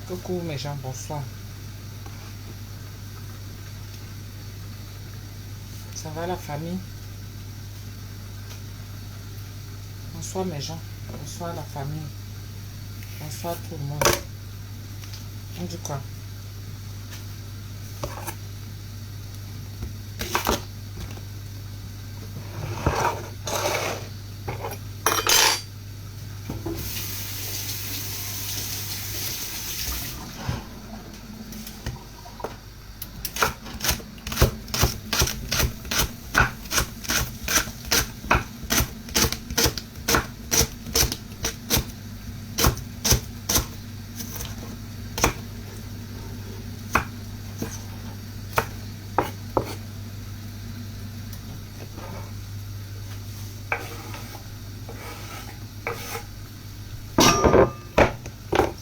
Coucou mes gens, bonsoir. Ça va la famille? Bonsoir mes gens, bonsoir la famille. Bonsoir tout le monde. On dit quoi?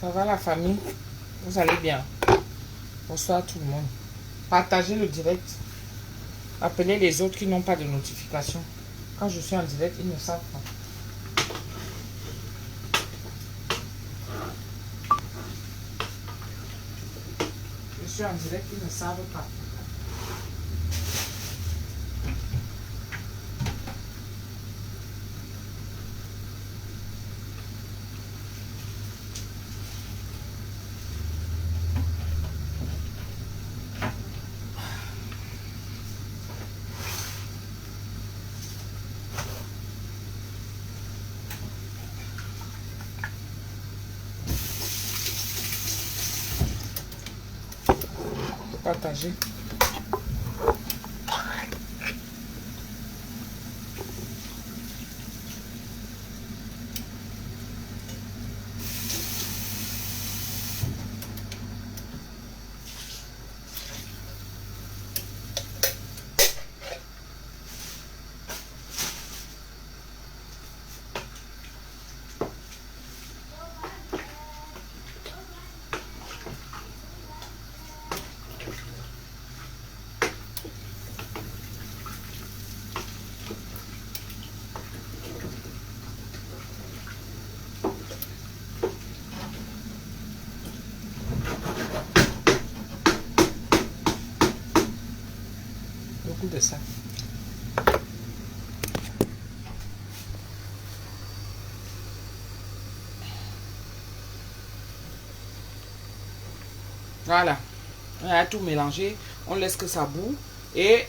Ça va la famille? Vous allez bien? Bonsoir tout le monde. Partagez le direct. Appelez les autres qui n'ont pas de notification. Quand je suis en direct, ils ne savent pas. Je suis en direct, ils ne savent pas. Partagez. Beaucoup de ça. Voilà. On a tout mélangé. On laisse que ça boue. Et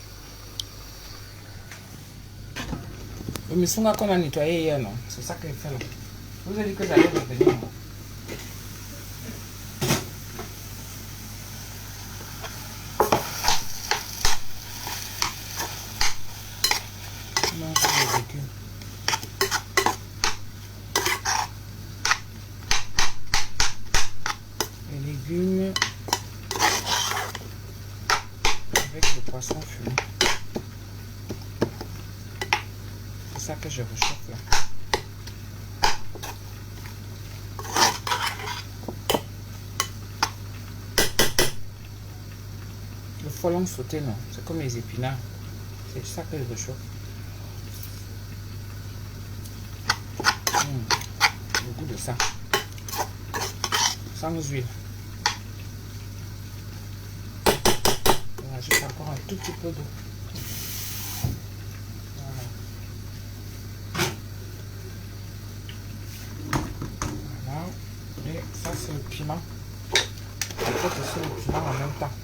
le missunga qu'on a nettoyé hier, non? C'est ça qu'il fait là. Je vous ai dit que j'allais revenir. Les légumes avec le poisson fumé. C'est ça que je réchauffe là. Le frelon sauté, non, c'est comme les épinards. C'est ça que je réchauffe. Le goût de ça. Sans huile. On rajoute encore un tout petit peu d'eau. Voilà. Et ça c'est le piment. On peut aussi le piment en même temps.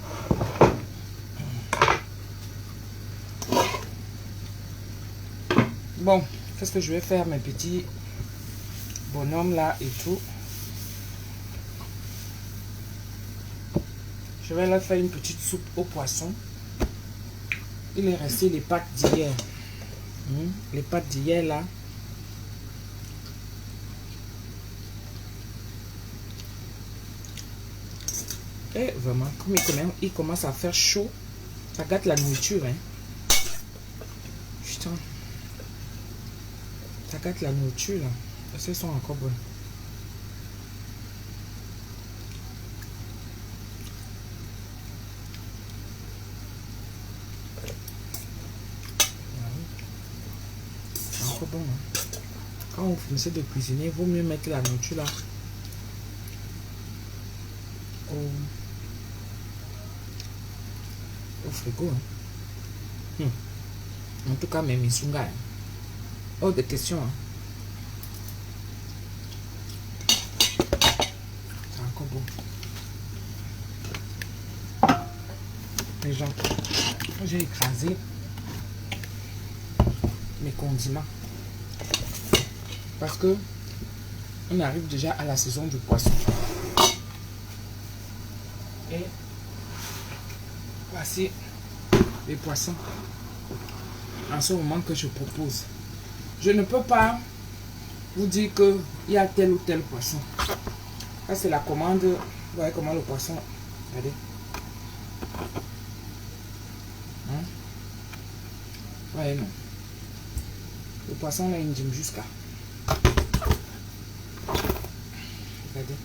Bon, qu'est-ce que je vais faire mes petits bonhommes là et tout. Je vais leur faire une petite soupe au poisson. Il est resté les pâtes d'hier. Les pâtes d'hier là. Et vraiment, comme il commence à faire chaud, ça gâte la nourriture. Hein. Putain. Ça gâte la nourriture là. Parce qu'elles sont encore bonnes. bon. Hein. Quand vous finissez de cuisiner, il vaut mieux mettre la nourriture là au frigo. Hein. En tout cas, même Isunga. Hein. Oh, des questions. Hein. C'est encore bon. Les gens, j'ai écrasé mes condiments. Parce que on arrive déjà à la saison du poisson. Et voici les poissons en ce moment que je propose. Je ne peux pas vous dire qu'il y a tel ou tel poisson. Ça c'est la commande. Vous voyez comment le poisson. Regardez. Hein? Ouais, non. Le poisson là, il me dit jusqu'à. Regardez.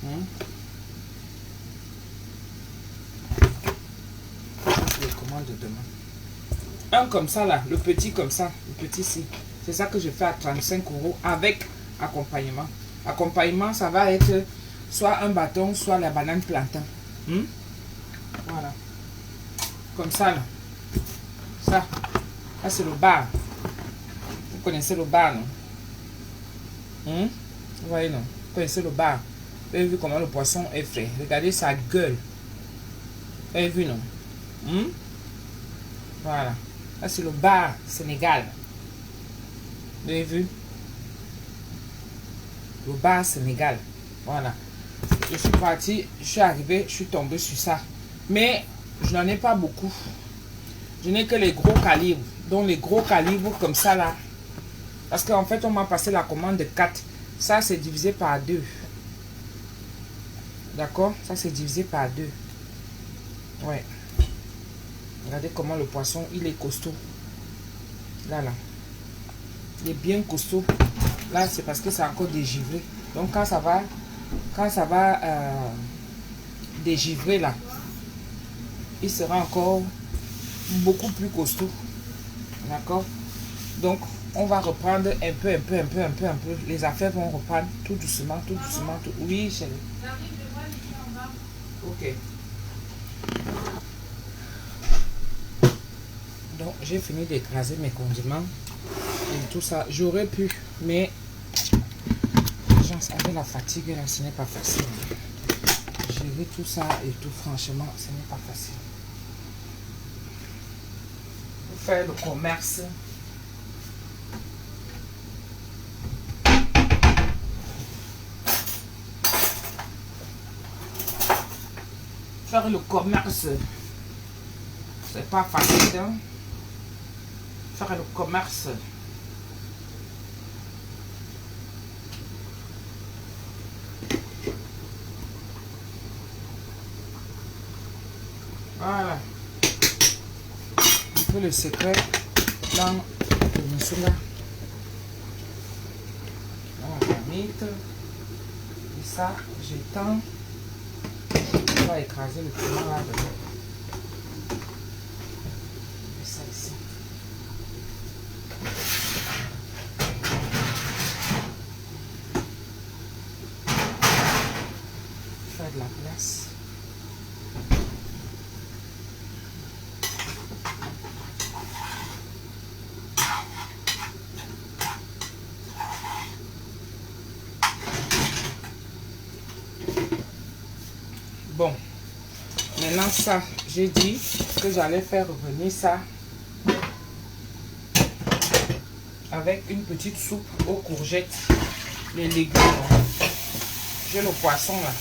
Hein? Je les commande demain. Un comme ça là, le petit comme ça, le petit ci. C'est ça que je fais à 35 € avec accompagnement. Accompagnement, ça va être soit un bâton, soit la banane plantain. Voilà. Comme ça là. Ça c'est le bar. Vous connaissez le bar, non? Vous voyez, non? Vous connaissez le bar. Vous avez vu comment le poisson est frais. Regardez sa gueule. Vous avez vu, non? Voilà. Là, c'est le bar Sénégal. Vous avez vu? Le bar Sénégal. Voilà. Je suis parti, je suis arrivé, je suis tombé sur ça. Mais je n'en ai pas beaucoup. Je n'ai que les gros calibres. Donc les gros calibres comme ça là. Parce qu'en fait, on m'a passé la commande de 4. Ça, c'est divisé par 2. D'accord? Ça, c'est divisé par 2. Ouais. Regardez comment le poisson, il est costaud. Là, là. Il est bien costaud. Là, c'est parce que c'est encore dégivré. Donc, quand ça va dégivrer, là, il sera encore beaucoup plus costaud. D'accord? Donc, on va reprendre un peu. Les affaires vont reprendre tout doucement, tout doucement. Tout... Oui, chérie. Ok. Donc, j'ai fini d'écraser mes condiments et tout ça. J'aurais pu, mais avec la fatigue, là, ce n'est pas facile. Gérer tout ça et tout, franchement, ce n'est pas facile. Pour faire le commerce. Faire le commerce, c'est pas facile. Hein? Faire le commerce. Voilà. Un peu le secret dans le missoula. Dans la marmite. Et ça, j'étends. On va écraser le piment là dedans. Et ça ici. Faire de la place. Bon, maintenant ça, j'ai dit que j'allais faire revenir ça avec une petite soupe aux courgettes, les légumes. J'ai le poisson là.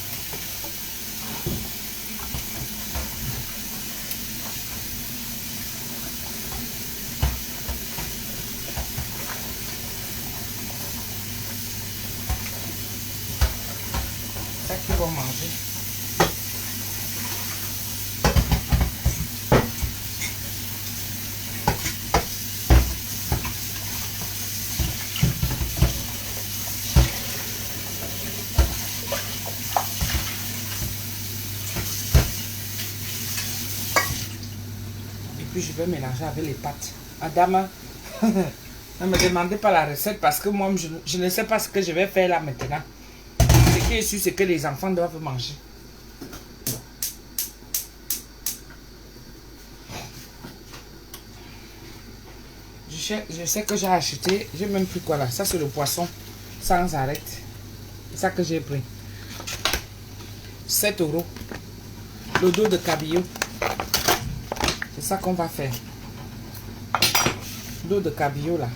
Ça qu'ils vont manger. Je vais mélanger avec les pâtes. Madame, ne me demandez pas la recette parce que moi, je ne sais pas ce que je vais faire là maintenant. Ce qui est sûr, c'est que les enfants doivent manger. Je sais que j'ai acheté, j'ai même pris quoi là? Ça, c'est le poisson sans arrêt. C'est ça que j'ai pris. 7 euros. Le dos de cabillaud. C'est ça qu'on va faire. Dos de cabillaud là.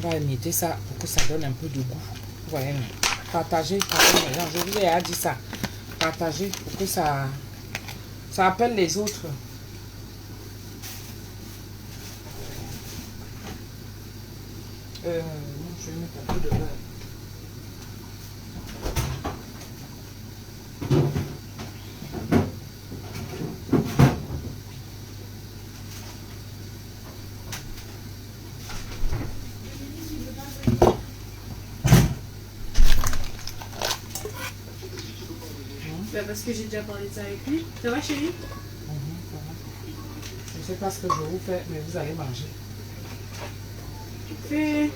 On va imiter ça pour que ça donne un peu de goût. Vous voyez, partagez, je vous ai dit ça. Partagez pour que ça appelle les autres. Non, je vais mettre un peu de beurre. Parce que j'ai déjà parlé de ça avec lui. Ça va, chérie? Ça va. Je ne sais pas ce que je vous fais, mais vous allez manger. Fais...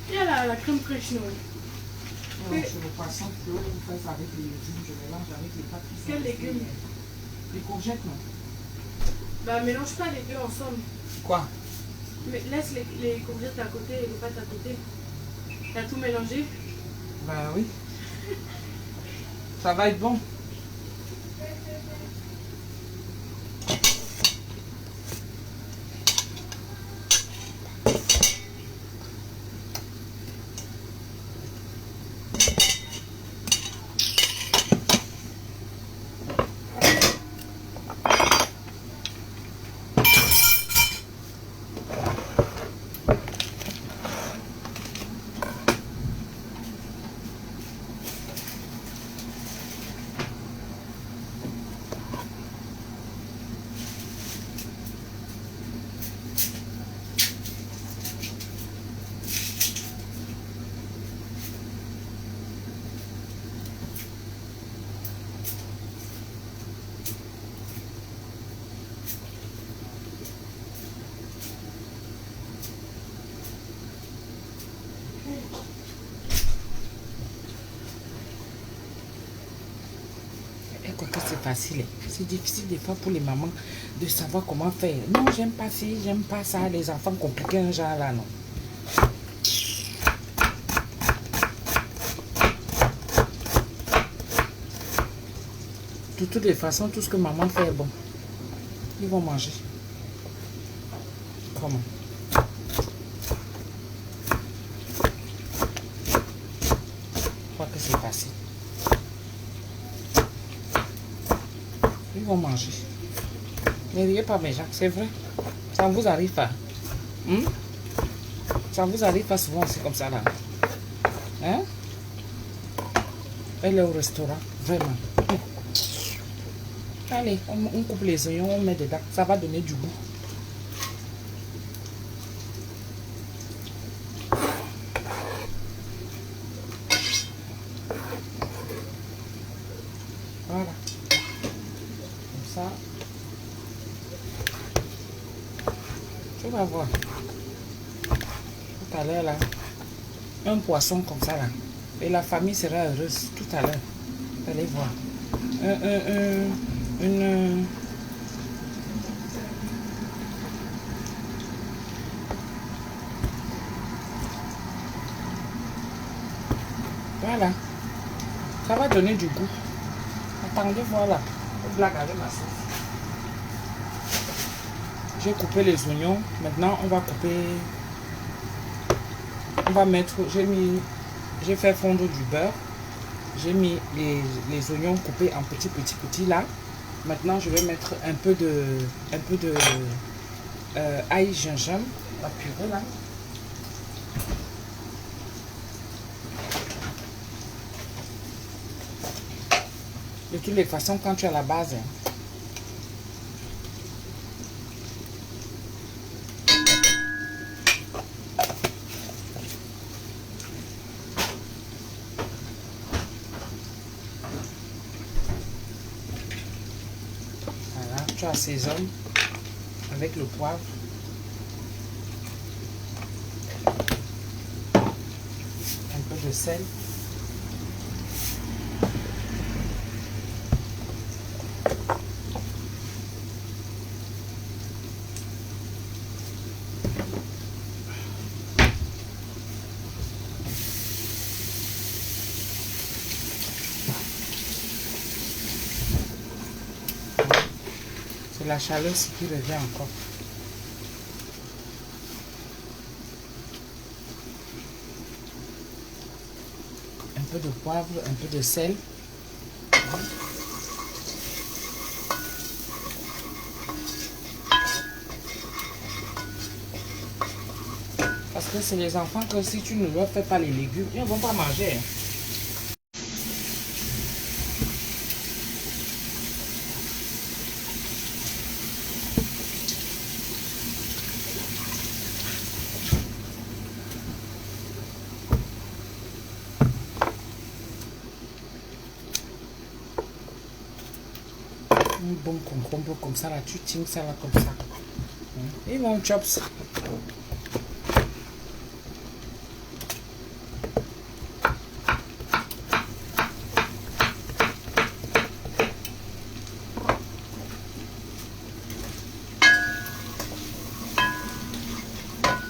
Il y a la crème fraîche, non? Non, sur le poisson, je vais vous faire ça avec les légumes. Je mélange avec les pâtes. Quels légumes? Les courgettes, non? Bah, mélange pas les deux ensemble. Quoi? Mais laisse les courgettes à côté et les pâtes à côté. T'as tout mélangé? Bah oui. Ça va être bon. Que c'est facile. C'est difficile des fois pour les mamans de savoir comment faire. Non, j'aime pas ci, j'aime pas ça. Les enfants compliqués un genre là, non. De toutes les façons, tout ce que maman fait est bon. Ils vont manger. Comment? Je crois que c'est facile. Ils vont manger. Ne riez pas, mes gens, c'est vrai. Ça vous arrive pas. Ça vous arrive pas souvent, c'est comme ça là. Hein? Elle est au restaurant, vraiment. Allez, on coupe les oignons, on met dedans. Ça va donner du goût. Voilà. Comme ça. Tu vas voir. Tout à l'heure là. Un poisson comme ça là. Et la famille sera heureuse tout à l'heure. Vous allez voir. Voilà. Ça va donner du goût. Attendez, voilà. Je blague avec ma sauce. J'ai coupé les oignons. Maintenant, on va couper. On va mettre. J'ai fait fondre du beurre. J'ai mis les oignons coupés en petits là. Maintenant, je vais mettre un peu de ail gingembre, la purée là. De toutes les façons, quand tu as la base, tu assaisonnes avec le poivre. Un peu de sel. C'est la chaleur qui revient encore. Un peu de poivre, un peu de sel. Parce que c'est les enfants que si tu ne leur fais pas les légumes, ils ne vont pas manger. Un bon concombre comme ça, là, tu tiens ça là comme ça. Et mon chops.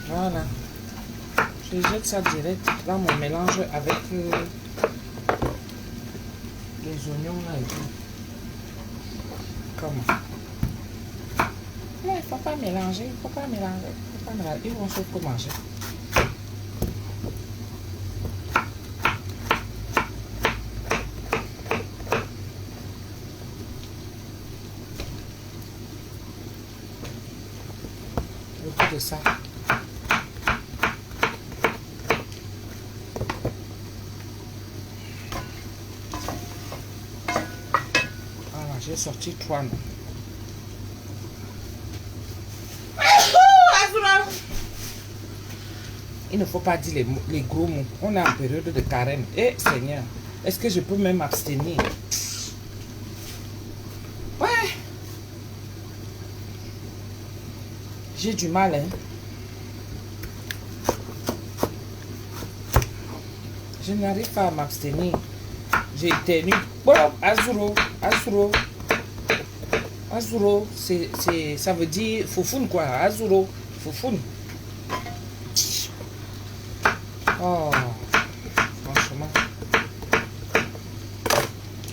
Voilà. Je jette ça direct dans mon mélange avec les oignons là et tout. Comment? Non, il ne faut pas mélanger, il ne faut pas mélanger. Il faut pas mélanger. Ils vont surtout manger. Beaucoup de ça. Voilà, j'ai sorti 3 noms. Il ne faut pas dire les gros mots. On est en période de carême. Eh Seigneur, est-ce que je peux même m'abstenir? Ouais. J'ai du mal, hein. Je n'arrive pas à m'abstenir. J'ai tenu. Bon, Azuro, Azuro. Azuro, ça veut dire foufoune quoi. Azuro, foufoune. Oh, franchement.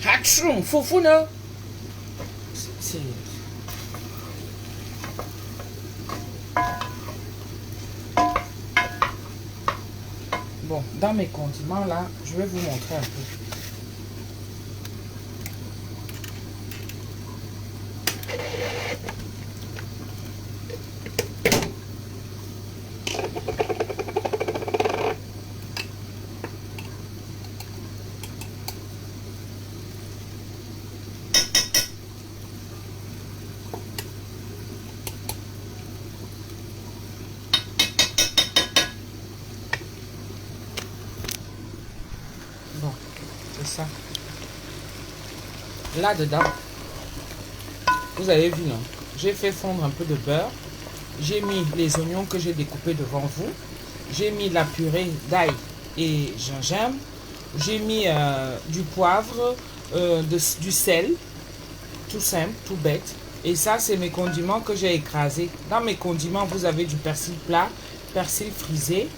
Hatchoum, foufoune. C'est... Bon, dans mes condiments là, je vais vous montrer un peu. Bon, c'est ça. Là-dedans, vous avez vu, non? J'ai fait fondre un peu de beurre. J'ai mis les oignons que j'ai découpés devant vous. J'ai mis la purée d'ail et gingembre. J'ai mis du poivre, du sel. Tout simple, tout bête. Et ça, c'est mes condiments que j'ai écrasés. Dans mes condiments, vous avez du persil plat, persil frisé.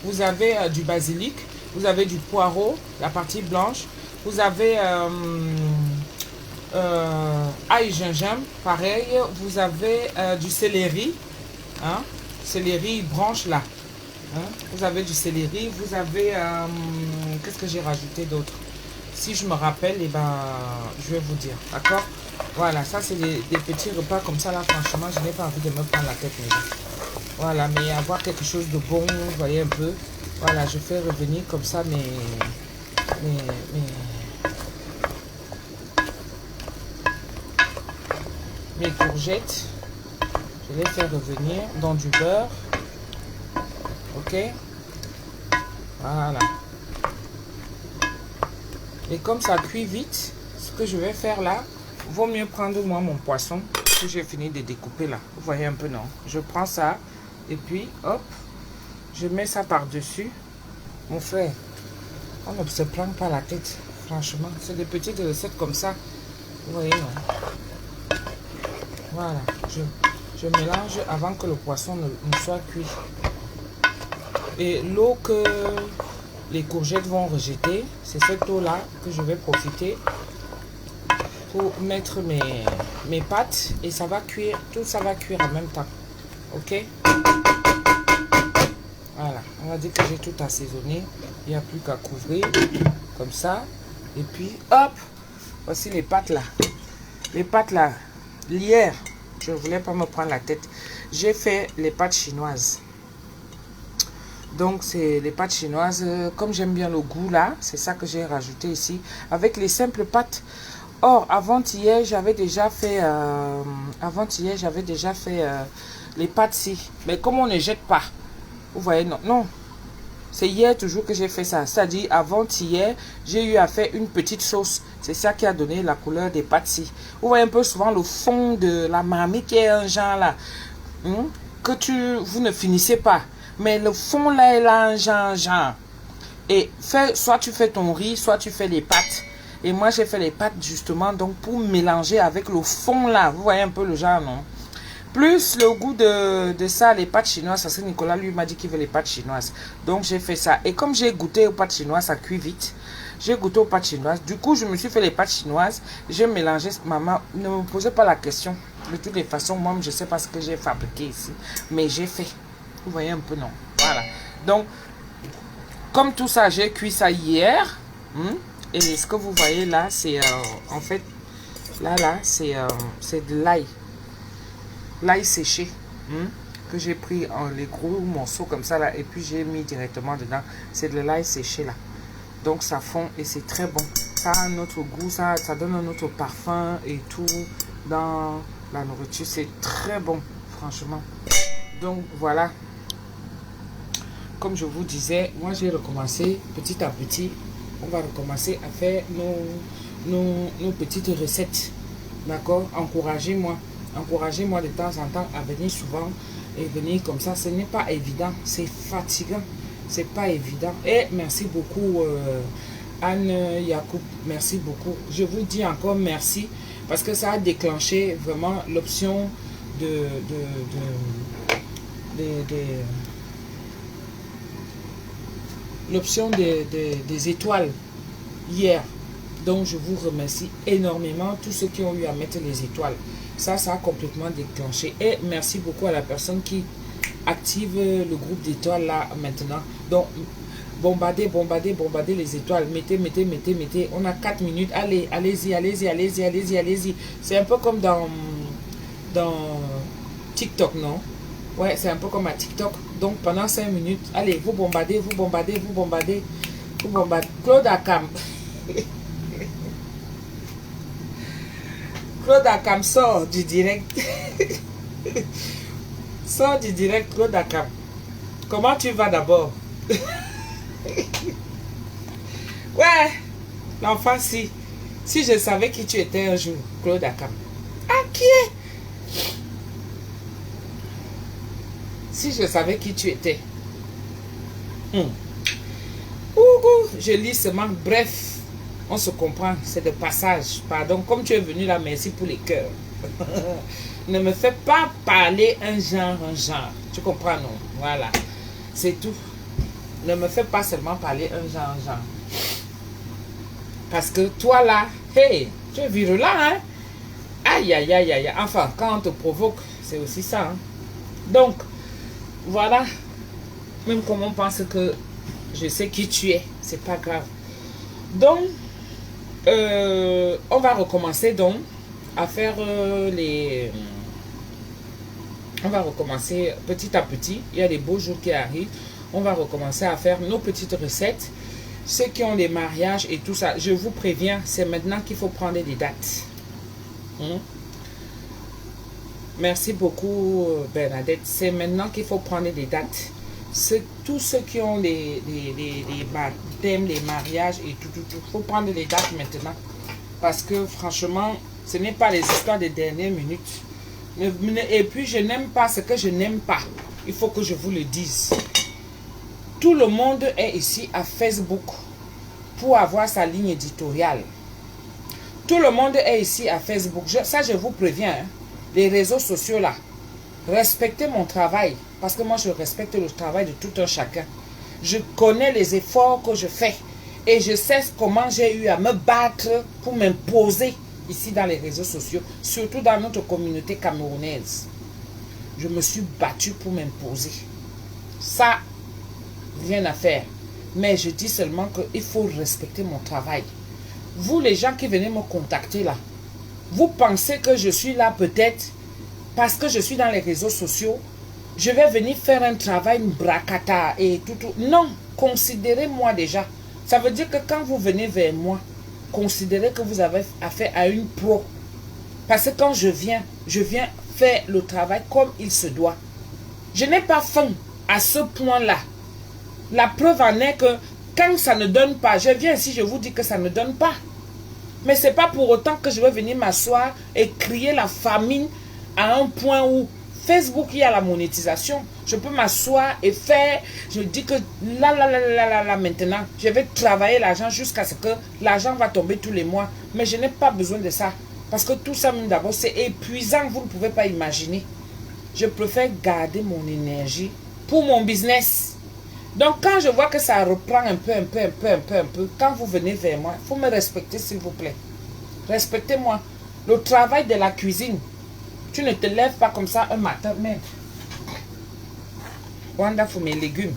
Vous avez du basilic. Vous avez du poireau, la partie blanche. Vous avez ail gingembre, pareil. Vous avez du céleri. Hein? Céleri branche là. Hein? Vous avez du céleri. Vous avez... qu'est-ce que j'ai rajouté d'autre? Si je me rappelle, eh ben, je vais vous dire. D'accord? Voilà, ça c'est des petits repas comme ça là. Franchement, je n'ai pas envie de me prendre la tête. Voilà, mais avoir quelque chose de bon, vous voyez un peu. Voilà, je fais revenir comme ça mes courgettes. Je les fais revenir dans du beurre. Ok? Voilà. Et comme ça cuit vite, ce que je vais faire là, vaut mieux prendre moi mon poisson. que j'ai fini de découper là. Vous voyez un peu, non? Je prends ça et puis, hop, je mets ça par-dessus. Mon frère, on ne se prend pas la tête, franchement. C'est des petites recettes comme ça. Vous voyez, non? Voilà, je mélange avant que le poisson ne soit cuit. Et l'eau que les courgettes vont rejeter, c'est cette eau-là que je vais profiter pour mettre mes pâtes et ça va cuire, tout ça va cuire en même temps. Ok? Voilà, on va dire que j'ai tout assaisonné. Il n'y a plus qu'à couvrir comme ça. Et puis, hop, voici les pâtes là. Les pâtes là, hier, je ne voulais pas me prendre la tête. J'ai fait les pâtes chinoises. Donc, c'est les pâtes chinoises. Comme j'aime bien le goût là, c'est ça que j'ai rajouté ici. Avec les simples pâtes. Or, avant-hier, j'avais déjà fait, les pâtes-ci. Mais comme on ne jette pas, vous voyez, non, non. C'est hier toujours que j'ai fait ça. C'est-à-dire, avant-hier, j'ai eu à faire une petite sauce. C'est ça qui a donné la couleur des pâtes-ci. Vous voyez un peu souvent le fond de la marmite qui est un genre là. Vous ne finissez pas. Mais le fond là est là un genre. Et soit tu fais ton riz, soit tu fais les pâtes. Et moi, j'ai fait les pâtes justement donc pour mélanger avec le fond là. Vous voyez un peu le genre, non? Plus le goût de ça, les pâtes chinoises. Parce que Nicolas, lui, m'a dit qu'il veut les pâtes chinoises. Donc, j'ai fait ça. Et comme j'ai goûté aux pâtes chinoises, ça cuit vite. J'ai goûté aux pâtes chinoises. Du coup, je me suis fait les pâtes chinoises. J'ai mélangé. Maman, ne me posez pas la question. De toutes les façons, moi, je ne sais pas ce que j'ai fabriqué ici. Mais j'ai fait. Vous voyez un peu, non? Voilà. Donc, comme tout ça, j'ai cuit ça hier. Et ce que vous voyez là, c'est en fait, là, c'est de l'ail. L'ail séché. Que j'ai pris en les gros morceaux comme ça là. Et puis j'ai mis directement dedans. C'est de l'ail séché là. Donc ça fond et c'est très bon. Ça a un autre goût, ça donne un autre parfum et tout dans la nourriture. C'est très bon, franchement. Donc voilà. Comme je vous disais, moi j'ai recommencé petit à petit. On va recommencer à faire nos petites recettes. D'accord? Encouragez-moi. Encouragez-moi de temps en temps à venir souvent et venir comme ça. Ce n'est pas évident. C'est fatigant. C'est pas évident. Et merci beaucoup Anne Yacoub. Merci beaucoup. Je vous dis encore merci parce que ça a déclenché vraiment l'option l'option des étoiles hier. Donc je vous remercie énormément tous ceux qui ont eu à mettre les étoiles. Ça a complètement déclenché. Et merci beaucoup à la personne qui active le groupe d'étoiles là maintenant. Donc bombardez les étoiles. Mettez. On a 4 minutes. Allez-y. C'est un peu comme dans TikTok, non? Ouais, c'est un peu comme à TikTok. Donc pendant 5 minutes, allez, vous bombardez. Claude Akam. Claude Akam sort du direct. Sort du direct, Claude Akam. Comment tu vas d'abord? Ouais, l'enfant, si je savais qui tu étais un jour, Claude Akam. Ah, qui est? Si je savais qui tu étais. Je lis seulement. Bref, on se comprend. C'est de passage. Pardon. Comme tu es venu là, merci pour les cœurs. Ne me fais pas parler un genre. Tu comprends, non? Voilà. C'est tout. Ne me fais pas seulement parler un genre. Parce que toi là, hey, tu es virulent, hein? Aïe. Enfin, quand on te provoque, c'est aussi ça. Hein? Donc, voilà. Même comme on pense que je sais qui tu es, c'est pas grave. Donc, on va recommencer donc à faire on va recommencer petit à petit. Il y a des beaux jours qui arrivent. On va recommencer à faire nos petites recettes. Ceux qui ont des mariages et tout ça, je vous préviens, c'est maintenant qu'il faut prendre des dates. Merci beaucoup Bernadette. C'est maintenant qu'il faut prendre des dates. Tous ceux qui ont les baptêmes, les mariages et tout. Il faut prendre des dates maintenant. Parce que franchement, ce n'est pas les histoires des dernières minutes. Et puis, je n'aime pas ce que je n'aime pas. Il faut que je vous le dise. Tout le monde est ici à Facebook pour avoir sa ligne éditoriale. Tout le monde est ici à Facebook. Ça, je vous préviens. Hein. Les réseaux sociaux, là. Respectez mon travail. Parce que moi, je respecte le travail de tout un chacun. Je connais les efforts que je fais. Et je sais comment j'ai eu à me battre pour m'imposer ici dans les réseaux sociaux. Surtout dans notre communauté camerounaise. Je me suis battue pour m'imposer. Ça, rien à faire. Mais je dis seulement qu'il faut respecter mon travail. Vous, les gens qui venez me contacter là, vous pensez que je suis là peut-être parce que je suis dans les réseaux sociaux, je vais venir faire un travail bracata et tout. Non, considérez-moi déjà. Ça veut dire que quand vous venez vers moi, considérez que vous avez affaire à une pro. Parce que quand je viens faire le travail comme il se doit. Je n'ai pas faim à ce point-là. La preuve en est que quand ça ne donne pas, je viens ici, je vous dis que ça ne donne pas. Mais ce n'est pas pour autant que je vais venir m'asseoir et crier la famine à un point où Facebook, il y a la monétisation. Je peux m'asseoir et faire, je dis que là, maintenant, je vais travailler l'argent jusqu'à ce que l'argent va tomber tous les mois. Mais je n'ai pas besoin de ça. Parce que tout ça, même d'abord, c'est épuisant, vous ne pouvez pas imaginer. Je préfère garder mon énergie pour mon business. Donc, quand je vois que ça reprend un peu, quand vous venez vers moi, il faut me respecter, s'il vous plaît. Respectez-moi. Le travail de la cuisine, tu ne te lèves pas comme ça un matin, mais Wanda, faut mes légumes.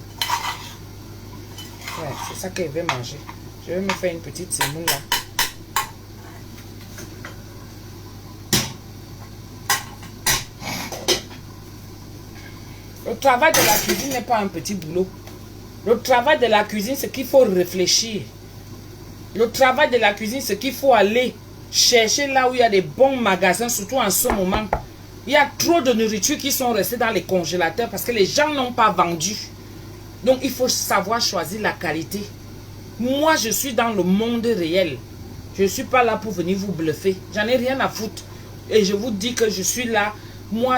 Ouais, c'est ça que je vais manger. Je vais me faire une petite semoule là. Le travail de la cuisine n'est pas un petit boulot. Le travail de la cuisine, c'est qu'il faut réfléchir. Le travail de la cuisine, c'est qu'il faut aller chercher là où il y a des bons magasins, surtout en ce moment. Il y a trop de nourriture qui sont restées dans les congélateurs parce que les gens n'ont pas vendu. Donc, il faut savoir choisir la qualité. Moi, je suis dans le monde réel. Je ne suis pas là pour venir vous bluffer. J'en ai rien à foutre. Et je vous dis que je suis là. Moi,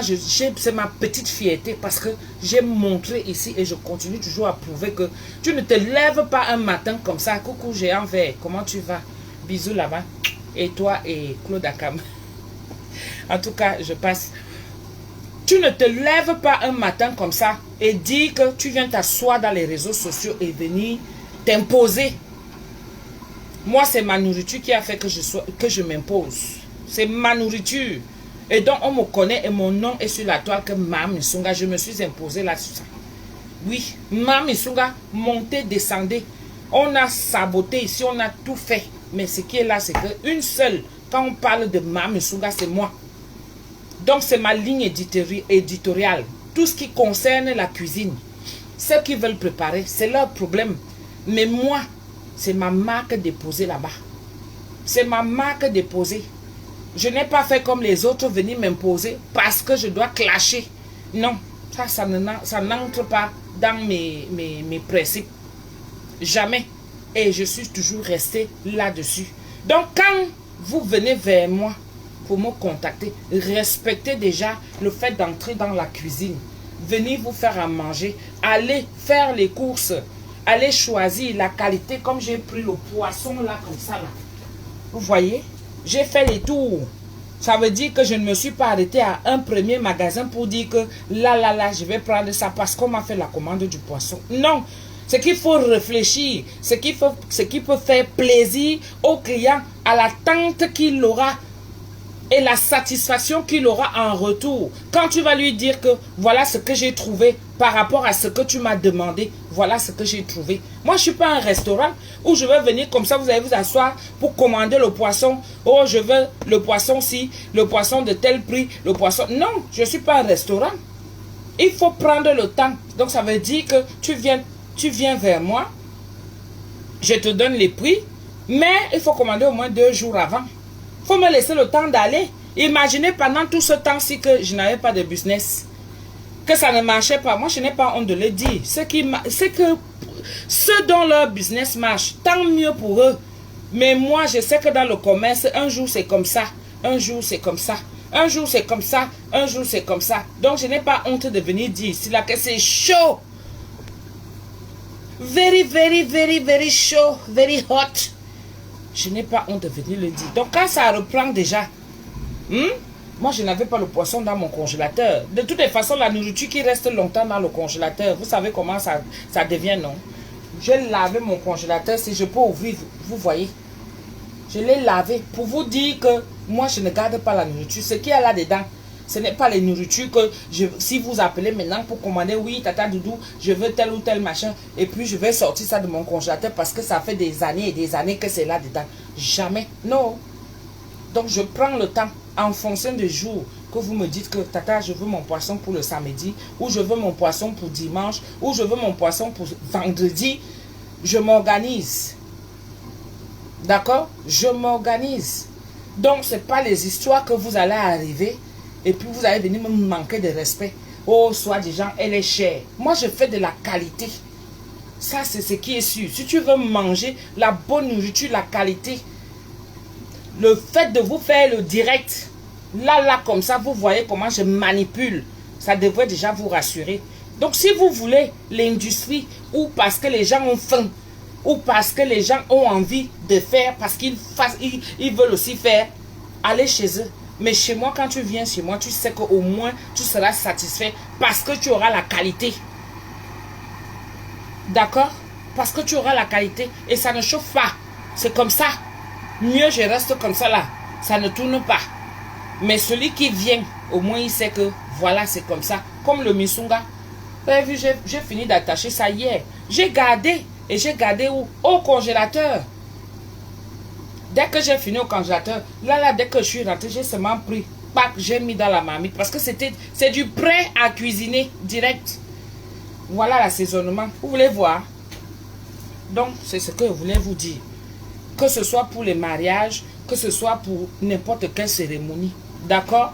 c'est ma petite fierté parce que j'ai montré ici et je continue toujours à prouver que tu ne te lèves pas un matin comme ça. Coucou géant vert, comment tu vas? Bisous là-bas. Et toi et Claude Akam. En tout cas, je passe. Tu ne te lèves pas un matin comme ça et dis que tu viens t'asseoir dans les réseaux sociaux et venir t'imposer. Moi, c'est ma nourriture qui a fait que je m'impose. C'est ma nourriture. Et donc, on me connaît et mon nom est sur la toile que Mame Misunga. Je me suis imposé là-dessus. Oui, Mame Misunga, montez, descendez. On a saboté ici, on a tout fait. Mais ce qui est là, c'est qu'une seule, quand on parle de Mame Misunga, c'est moi. Donc, c'est ma ligne éditoriale. Tout ce qui concerne la cuisine, ceux qui veulent préparer, c'est leur problème. Mais moi, c'est ma marque déposée là-bas. C'est ma marque déposée. Je n'ai pas fait comme les autres venir m'imposer parce que je dois clasher. Non, ça n'entre pas dans mes principes. Jamais. Et je suis toujours resté là-dessus. Donc, quand vous venez vers moi pour me contacter, respectez déjà le fait d'entrer dans la cuisine. Venez vous faire à manger. Allez faire les courses. Allez choisir la qualité comme j'ai pris le poisson là, comme ça là. Vous voyez? J'ai fait les tours. Ça veut dire que je ne me suis pas arrêté à un premier magasin pour dire que là, je vais prendre ça parce qu'on m'a fait la commande du poisson. Non, c'est qu'il faut réfléchir. Ce qui peut faire plaisir au client, à l'attente qu'il aura et la satisfaction qu'il aura en retour. Quand tu vas lui dire que voilà ce que j'ai trouvé par rapport à ce que tu m'as demandé, voilà ce que j'ai trouvé. Moi, je ne suis pas un restaurant où je vais venir comme ça, vous allez vous asseoir pour commander le poisson. Oh, je veux le poisson-ci, le poisson de tel prix, le poisson... Non, je ne suis pas un restaurant. Il faut prendre le temps. Donc, ça veut dire que tu viens vers moi, je te donne les prix, mais il faut commander au moins 2 jours avant. Il faut me laisser le temps d'aller. Imaginez pendant tout ce temps-ci que je n'avais pas de business. Que ça ne marchait pas. Moi, je n'ai pas honte de le dire. Ceux dont leur business marche, tant mieux pour eux. Mais moi, je sais que dans le commerce, un jour c'est comme ça. Un jour c'est comme ça. Un jour c'est comme ça, un jour c'est comme ça. Donc je n'ai pas honte de venir dire ici là que c'est chaud. Very, very, very, very chaud, very hot. Je n'ai pas honte de venir le dire. Donc quand ça reprend déjà, moi je n'avais pas le poisson dans mon congélateur. De toutes les façons, la nourriture qui reste longtemps dans le congélateur, vous savez comment ça devient, non? J'ai lavé mon congélateur, si je peux ouvrir, vous voyez. Je l'ai lavé pour vous dire que moi je ne garde pas la nourriture. Ce qu'il y a là-dedans, ce n'est pas les nourritures que si vous appelez maintenant pour commander, oui, tata doudou, je veux tel ou tel machin, et puis je vais sortir ça de mon congélateur parce que ça fait des années et des années que c'est là-dedans. Jamais, non. Donc je prends le temps, en fonction des jours, que vous me dites que tata, je veux mon poisson pour le samedi, ou je veux mon poisson pour dimanche, ou je veux mon poisson pour vendredi, je m'organise. D'accord? Je m'organise. Donc, ce n'est pas les histoires que vous allez arriver et puis vous allez venir me manquer de respect. Oh, soit des gens, elle est chère. Moi, je fais de la qualité. Ça, c'est ce qui est sûr. Si tu veux manger la bonne nourriture, la qualité, le fait de vous faire le direct, là, comme ça, vous voyez comment je manipule. Ça devrait déjà vous rassurer. Donc, si vous voulez l'industrie ou parce que les gens ont faim, ou parce que les gens ont envie de faire, parce qu'ils veulent aussi faire, allez chez eux. Mais chez moi, quand tu viens chez moi, tu sais qu'au moins, tu seras satisfait parce que tu auras la qualité. D'accord? Parce que tu auras la qualité et ça ne chauffe pas. C'est comme ça. Mieux je reste comme ça là. Ça ne tourne pas. Mais celui qui vient, au moins il sait que voilà, c'est comme ça. Comme le misunga. Vous avez vu, j'ai fini d'attacher ça hier. J'ai gardé. Et j'ai gardé où? Au congélateur. Dès que j'ai fini au congélateur, là, dès que je suis rentré, j'ai seulement pris, pack, j'ai mis dans la marmite. Parce que c'est du prêt à cuisiner direct. Voilà l'assaisonnement. Vous voulez voir? Donc, c'est ce que je voulais vous dire. Que ce soit pour les mariages, que ce soit pour n'importe quelle cérémonie. D'accord?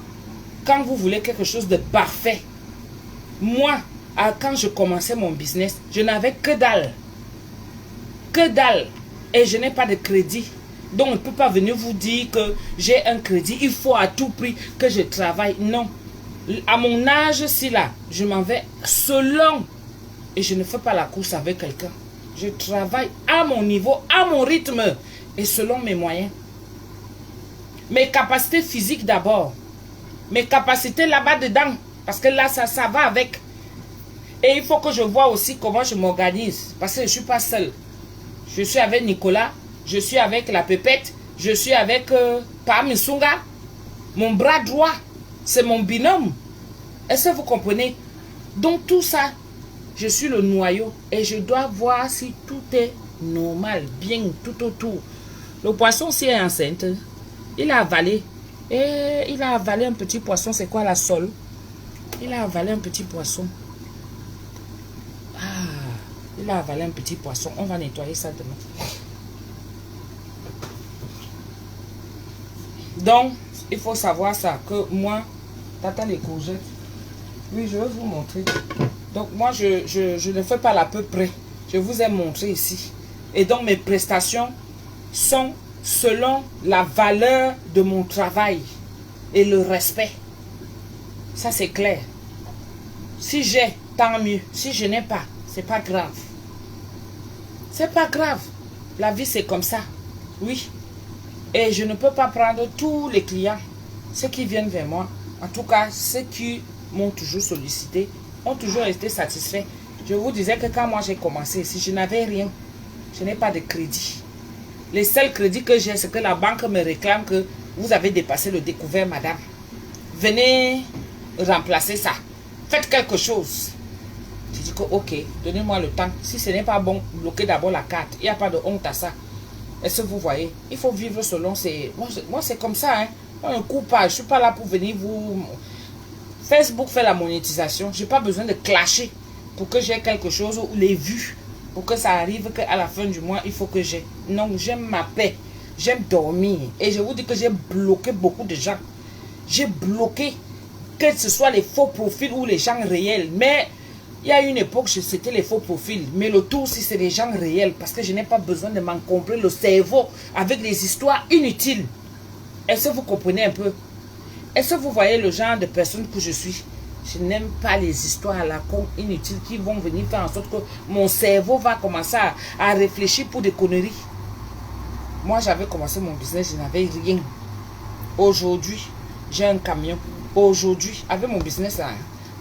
Quand vous voulez quelque chose de parfait. Moi, quand je commençais mon business, je n'avais que dalle. Que dalle. Et je n'ai pas de crédit. Donc on ne peut pas venir vous dire que j'ai un crédit. Il faut à tout prix que je travaille. Non. À mon âge, si là, je m'en vais selon. Et je ne fais pas la course avec quelqu'un. Je travaille à mon niveau, à mon rythme. Et selon mes moyens. Mes capacités physiques d'abord. Mes capacités là-bas dedans. Parce que là, ça va avec. Et il faut que je vois aussi comment je m'organise. Parce que je ne suis pas seule. Je suis avec Nicolas, je suis avec la pépette, je suis avec Pamisunga. Mon bras droit, c'est mon binôme. Est-ce que vous comprenez? Donc tout ça, je suis le noyau et je dois voir si tout est normal, bien, tout autour. Le poisson, s'il est enceinte, il a avalé. Et il a avalé un petit poisson, c'est quoi la sole? Il a avalé un petit poisson. Il a avalé un petit poisson. On va nettoyer ça demain. Donc, il faut savoir ça. Que moi, tata les courgettes. Oui, je vais vous montrer. Donc, moi, je ne fais pas l'à peu près. Je vous ai montré ici. Et donc, mes prestations sont selon la valeur de mon travail. Et le respect. Ça, c'est clair. Si j'ai, tant mieux. Si je n'ai pas, c'est pas grave. C'est pas grave. La vie, c'est comme ça. Oui. Et je ne peux pas prendre tous les clients. Ceux qui viennent vers moi. En tout cas, ceux qui m'ont toujours sollicité, ont toujours été satisfaits. Je vous disais que quand moi j'ai commencé ici, je n'avais rien. Je n'ai pas de crédit. Les seuls crédits que j'ai, c'est que la banque me réclame que vous avez dépassé le découvert, madame. Venez remplacer ça. Faites quelque chose. Je dis que ok, donnez-moi le temps. Si ce n'est pas bon, bloquez d'abord la carte. Il n'y a pas de honte à ça. Est-ce que vous voyez? Il faut vivre selon ses... Moi c'est comme ça. Hein. Moi, un coup pas. Je ne suis pas là pour venir vous... Facebook fait la monétisation. Je n'ai pas besoin de clasher pour que j'ai quelque chose ou les vues. Pour que ça arrive qu'à la fin du mois, il faut que j'ai... Non, j'aime ma paix. J'aime dormir. Et je vous dis que j'ai bloqué beaucoup de gens. J'ai bloqué que ce soit les faux profils ou les gens réels. Mais... il y a une époque, c'était les faux profils. Mais le tout, si c'est les gens réels. Parce que je n'ai pas besoin de m'encombrer le cerveau avec des histoires inutiles. Est-ce que vous comprenez un peu? Est-ce que vous voyez le genre de personne que je suis? Je n'aime pas les histoires à la con inutiles qui vont venir faire en sorte que mon cerveau va commencer à réfléchir pour des conneries. Moi, j'avais commencé mon business, je n'avais rien. Aujourd'hui, j'ai un camion. Aujourd'hui, avec mon business là,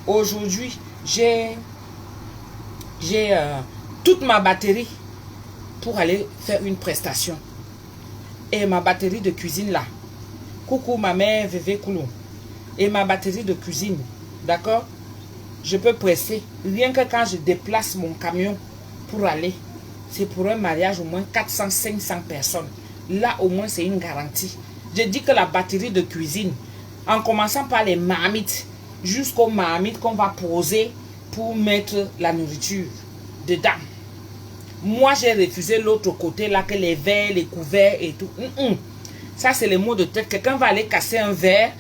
aujourd'hui, j'ai toute ma batterie pour aller faire une prestation. Et ma batterie de cuisine là. Coucou ma mère, Vévé Koulou. Et ma batterie de cuisine. D'accord? Je peux presser. Rien que quand je déplace mon camion pour aller, c'est pour un mariage au moins 400-500 personnes. Là au moins c'est une garantie. Je dis que la batterie de cuisine, en commençant par les marmites, jusqu'aux marmites qu'on va poser pour mettre la nourriture dedans. Moi j'ai refusé l'autre côté là, que les verres, les couverts et tout. Ça c'est les mots de tête. Quelqu'un va aller casser un verre,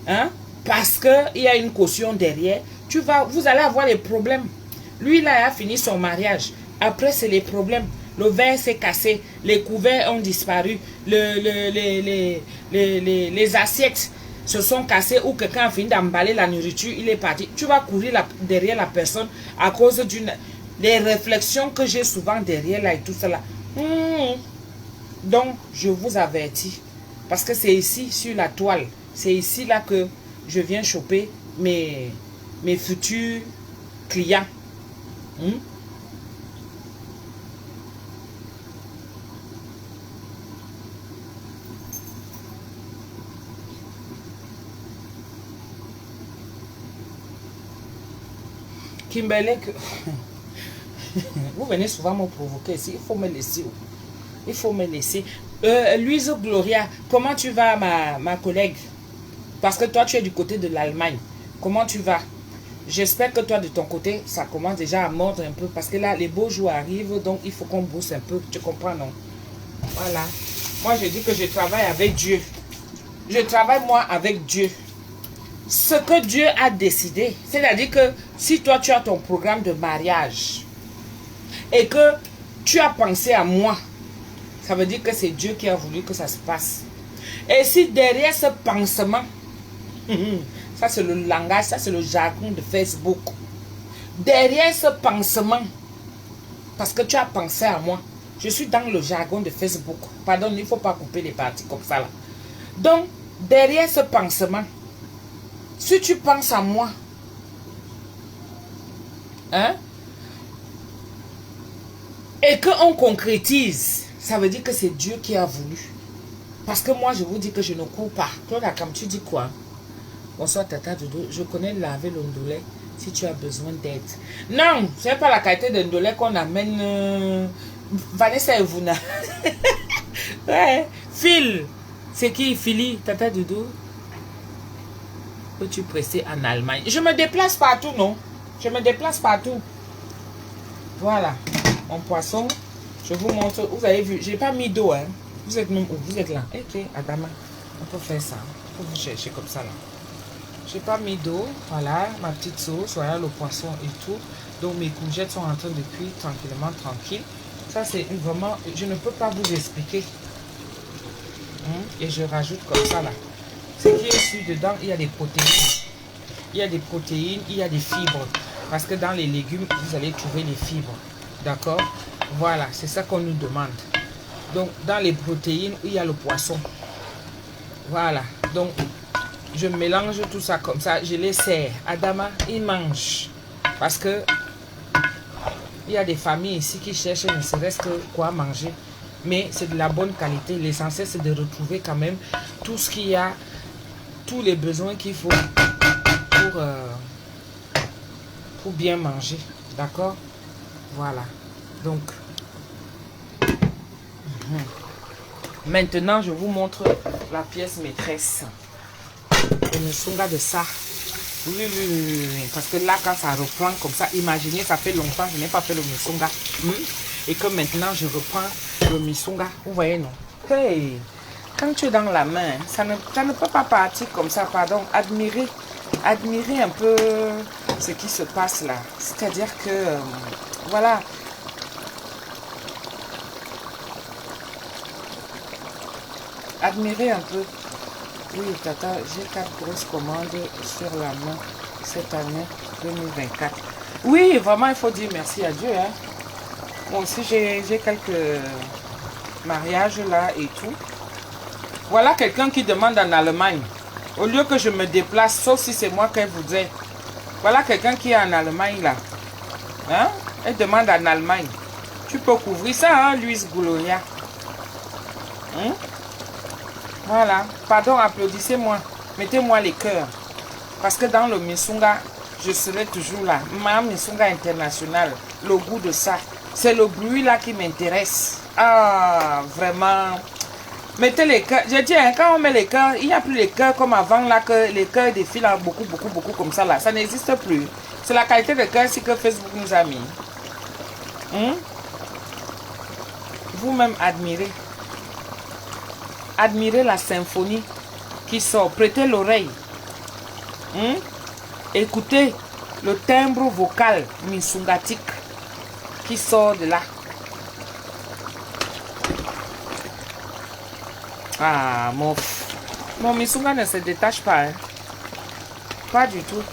hein, parce qu'il y a une caution derrière. Vous allez avoir des problèmes. Lui là il a fini son mariage. Après c'est les problèmes. Le verre s'est cassé, les couverts ont disparu, les assiettes se sont cassées ou quelqu'un a fini d'emballer la nourriture, il est parti. Tu vas courir derrière la personne à cause des réflexions que j'ai souvent derrière là et tout cela. Donc, je vous avertis, parce que c'est ici, sur la toile, c'est ici là que je viens choper mes futurs clients. Kimberley, vous venez souvent me provoquer ici, il faut me laisser. Il faut me laisser. Louise Gloria, comment tu vas ma collègue? Parce que toi tu es du côté de l'Allemagne. Comment tu vas? J'espère que toi de ton côté, ça commence déjà à mordre un peu. Parce que là, les beaux jours arrivent, donc il faut qu'on bousse un peu. Tu comprends, non? Voilà. Moi, je dis que je travaille avec Dieu. Je travaille moi avec Dieu. Ce que Dieu a décidé, c'est-à-dire que si toi tu as ton programme de mariage et que tu as pensé à moi, ça veut dire que c'est Dieu qui a voulu que ça se passe. Et si derrière ce pansement, ça c'est le langage, ça c'est le jargon de Facebook, derrière ce pansement, parce que tu as pensé à moi, je suis dans le jargon de Facebook, pardon, il ne faut pas couper les parties comme ça là. Donc derrière ce pansement, si tu penses à moi, hein, et qu'on concrétise, ça veut dire que c'est Dieu qui a voulu. Parce que moi, je vous dis que je ne cours pas. Toi, là, comme tu dis quoi? Bonsoir, Tata Dodo. Je connais laver l'ondolé si tu as besoin d'aide. Non, ce n'est pas la qualité d'ondolé qu'on amène. Vanessa et Vuna. Ouais. Phil. C'est qui, Philly, Tata Dodo? Peux-tu presser en Allemagne? Je me déplace partout, non? Je me déplace partout. Voilà. Mon poisson. Je vous montre. Vous avez vu, j'ai pas mis d'eau, hein. Vous êtes même où? Vous êtes là. Ok, Adama. On peut faire ça. On peut vous chercher comme ça, là. J'ai pas mis d'eau. Voilà, ma petite sauce. Voilà le poisson et tout. Donc, mes courgettes sont en train de cuire tranquillement, tranquille. Ça, c'est vraiment... Je ne peux pas vous expliquer. Et je rajoute comme ça, là. Ce qui est sur dedans, il y a des protéines. Il y a des protéines, il y a des fibres. Parce que dans les légumes, vous allez trouver les fibres. D'accord? Voilà, c'est ça qu'on nous demande. Donc, dans les protéines, il y a le poisson. Voilà. Donc, je mélange tout ça comme ça. Je les sers. Adama, il mange. Parce que il y a des familles ici qui cherchent ne serait-ce que quoi manger. Mais c'est de la bonne qualité. L'essentiel, c'est de retrouver quand même tout ce qu'il y a, tous les besoins qu'il faut pour bien manger. D'accord? Voilà. Donc, maintenant, je vous montre la pièce maîtresse. Le musunga de ça. Oui, parce que là, quand ça reprend comme ça, imaginez, ça fait longtemps que je n'ai pas fait le musunga. Et que maintenant, je reprends le musunga. Vous voyez, non? Hey! Quand tu es dans la main, ça ne peut pas partir comme ça, pardon. Admirez un peu ce qui se passe là. C'est-à-dire que, voilà. Admirez un peu. Oui, Tata, j'ai 4 grosses commandes sur la main cette année 2024. Oui, vraiment, il faut dire merci à Dieu. Hein. Moi aussi, j'ai quelques mariages là et tout. Voilà quelqu'un qui demande en Allemagne. Au lieu que je me déplace, sauf si c'est moi qu'elle voudrait. Voilà quelqu'un qui est en Allemagne là. Hein? Elle demande en Allemagne. Tu peux couvrir ça, hein, Louise Gouloria. Hein? Voilà. Pardon, applaudissez-moi. Mettez-moi les cœurs. Parce que dans le Misunga, je serai toujours là. Ma Misunga internationale, le goût de ça. C'est le bruit là qui m'intéresse. Ah, vraiment. Mettez les cœurs. Je dis, hein, quand on met les cœurs, il n'y a plus les cœurs comme avant là, que les cœurs défilent beaucoup comme ça là. Ça n'existe plus. C'est la qualité de cœur que Facebook nous a mis. Vous-même admirez. Admirez la symphonie qui sort. Prêtez l'oreille. Écoutez le timbre vocal misungatique qui sort de là. Ah, mon misunga ne se détache pas. Hein. Pas du tout.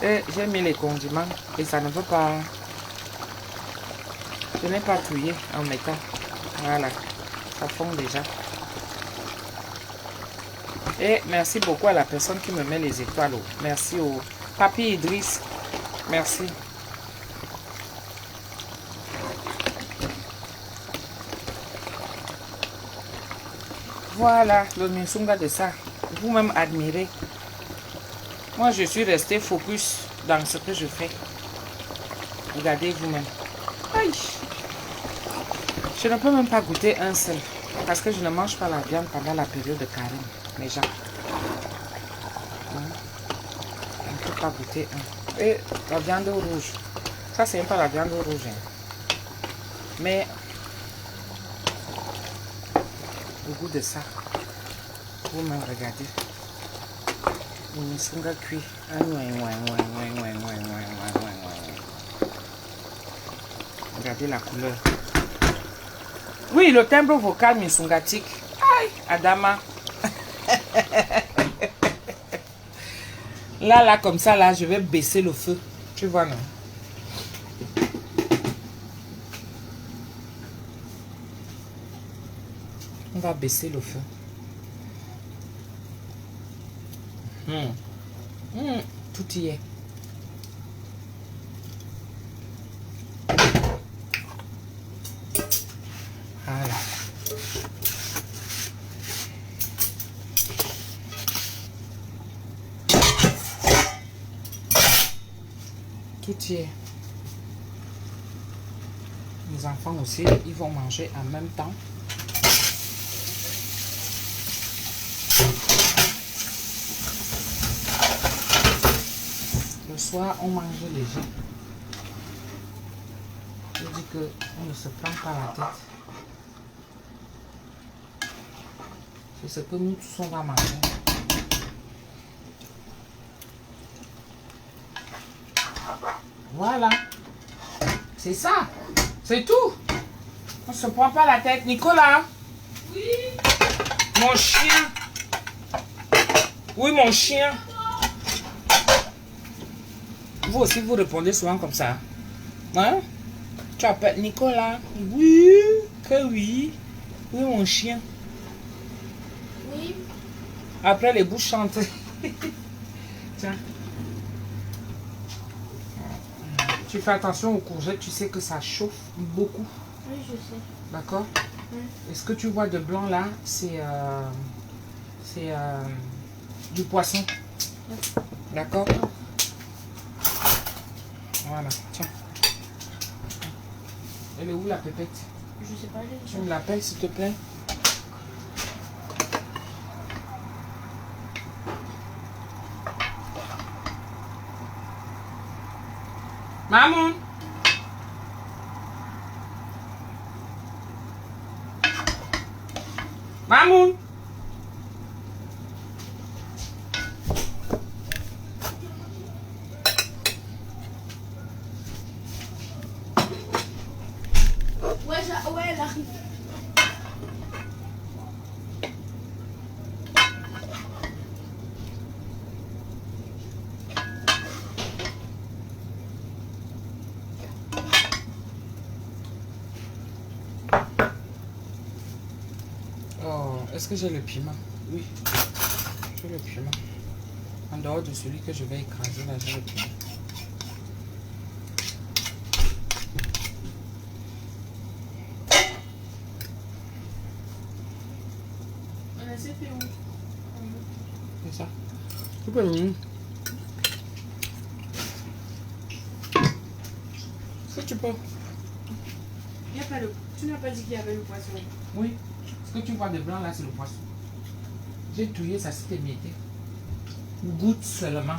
Et j'ai mis les condiments et ça ne veut pas. Je n'ai pas touillé en mettant. Voilà. Ça fond déjà. Et merci beaucoup à la personne qui me met les étoiles. Merci au Papi Idriss. Merci. Voilà le misunga de ça. Vous-même admirez. Moi, je suis resté focus dans ce que je fais. Regardez vous-même. Aïe. Je ne peux même pas goûter un seul. Parce que je ne mange pas la viande pendant la période de carême. Les gens. On ne peut pas goûter un. Et la viande rouge. Ça, c'est pas la viande rouge. Hein. Mais le goût de ça. Vous-même regardez. Le misunga cuit. Regardez la couleur. Oui, le timbre vocal misungatique. Aïe, Adama. Là, comme ça, là, je vais baisser le feu. Tu vois, non? On va baisser le feu. Tout y est. Voilà. Tout y est. Les enfants aussi, ils vont manger en même temps. Le soir, on mange léger. Je dis que on ne se prend pas la tête. C'est ce que nous tous on va manger. Voilà. C'est ça. C'est tout. On ne se prend pas la tête. Nicolas. Oui. Mon chien. Oui, mon chien. Vous aussi, vous répondez souvent comme ça. Hein? Tu appelles Nicolas. Oui. Que oui. Oui, mon chien. Oui. Après, les bouches chantent. Tiens. Tu fais attention aux courgettes. Tu sais que ça chauffe beaucoup. Oui, je sais. D'accord? Oui. Et ce que tu vois de blanc là, c'est du poisson. D'accord? Voilà, tiens. Elle est où la pépette? Je sais pas. Tu me l'appelles s'il te plaît? Maman! Maman! Ouais, elle arrive. Est-ce que j'ai le piment? Oui. J'ai le piment. En dehors de celui que je vais écraser, là, j'ai le piment. On a fait où? C'est ça. Tu peux le si tu peux. Il n'y a pas le... Tu n'as pas dit qu'il y avait le poisson. Oui. Ce que tu vois de blanc là, c'est le poisson. J'ai touillé, ça s'est émietté. Goûte seulement.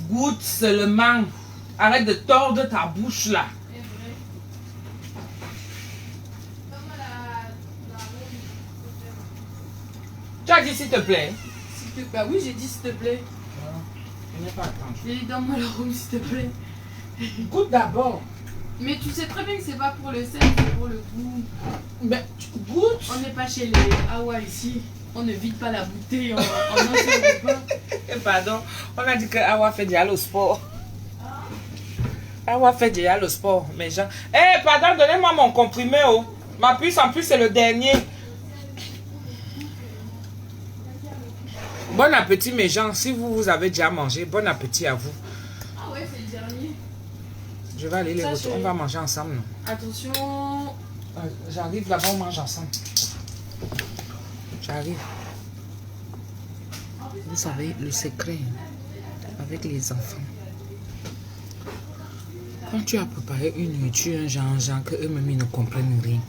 Goûte seulement. Arrête de tordre ta bouche là. C'est vrai. Donne-moi la Tu as dit s'il te plaît. s'il te plaît. Oui, j'ai dit s'il te plaît. Je n'ai pas attendu. J'ai dit donne-moi la room s'il te plaît. Goûte d'abord. Mais tu sais très bien que c'est pas pour le sel, c'est pour le goût. Mais tu goûtes. On n'est pas chez les Awa ici. On ne vide pas la bouteille en un seul repas. Pardon, on a dit que Awa fait déjà le sport. Awa fait déjà le sport, mes gens. Eh, pardon, donnez-moi mon comprimé, oh. Ma puce, en plus, c'est le dernier. Bon appétit, mes gens. Si vous avez déjà mangé, bon appétit à vous. Ah ouais, c'est le dernier. Je vais aller les Ça, retourner. On va manger ensemble, non? Attention. J'arrive là-bas, on mange ensemble. J'arrive. Vous savez, le secret avec les enfants. Quand tu as préparé une nourriture, un genre que eux-mêmes ils ne comprennent rien.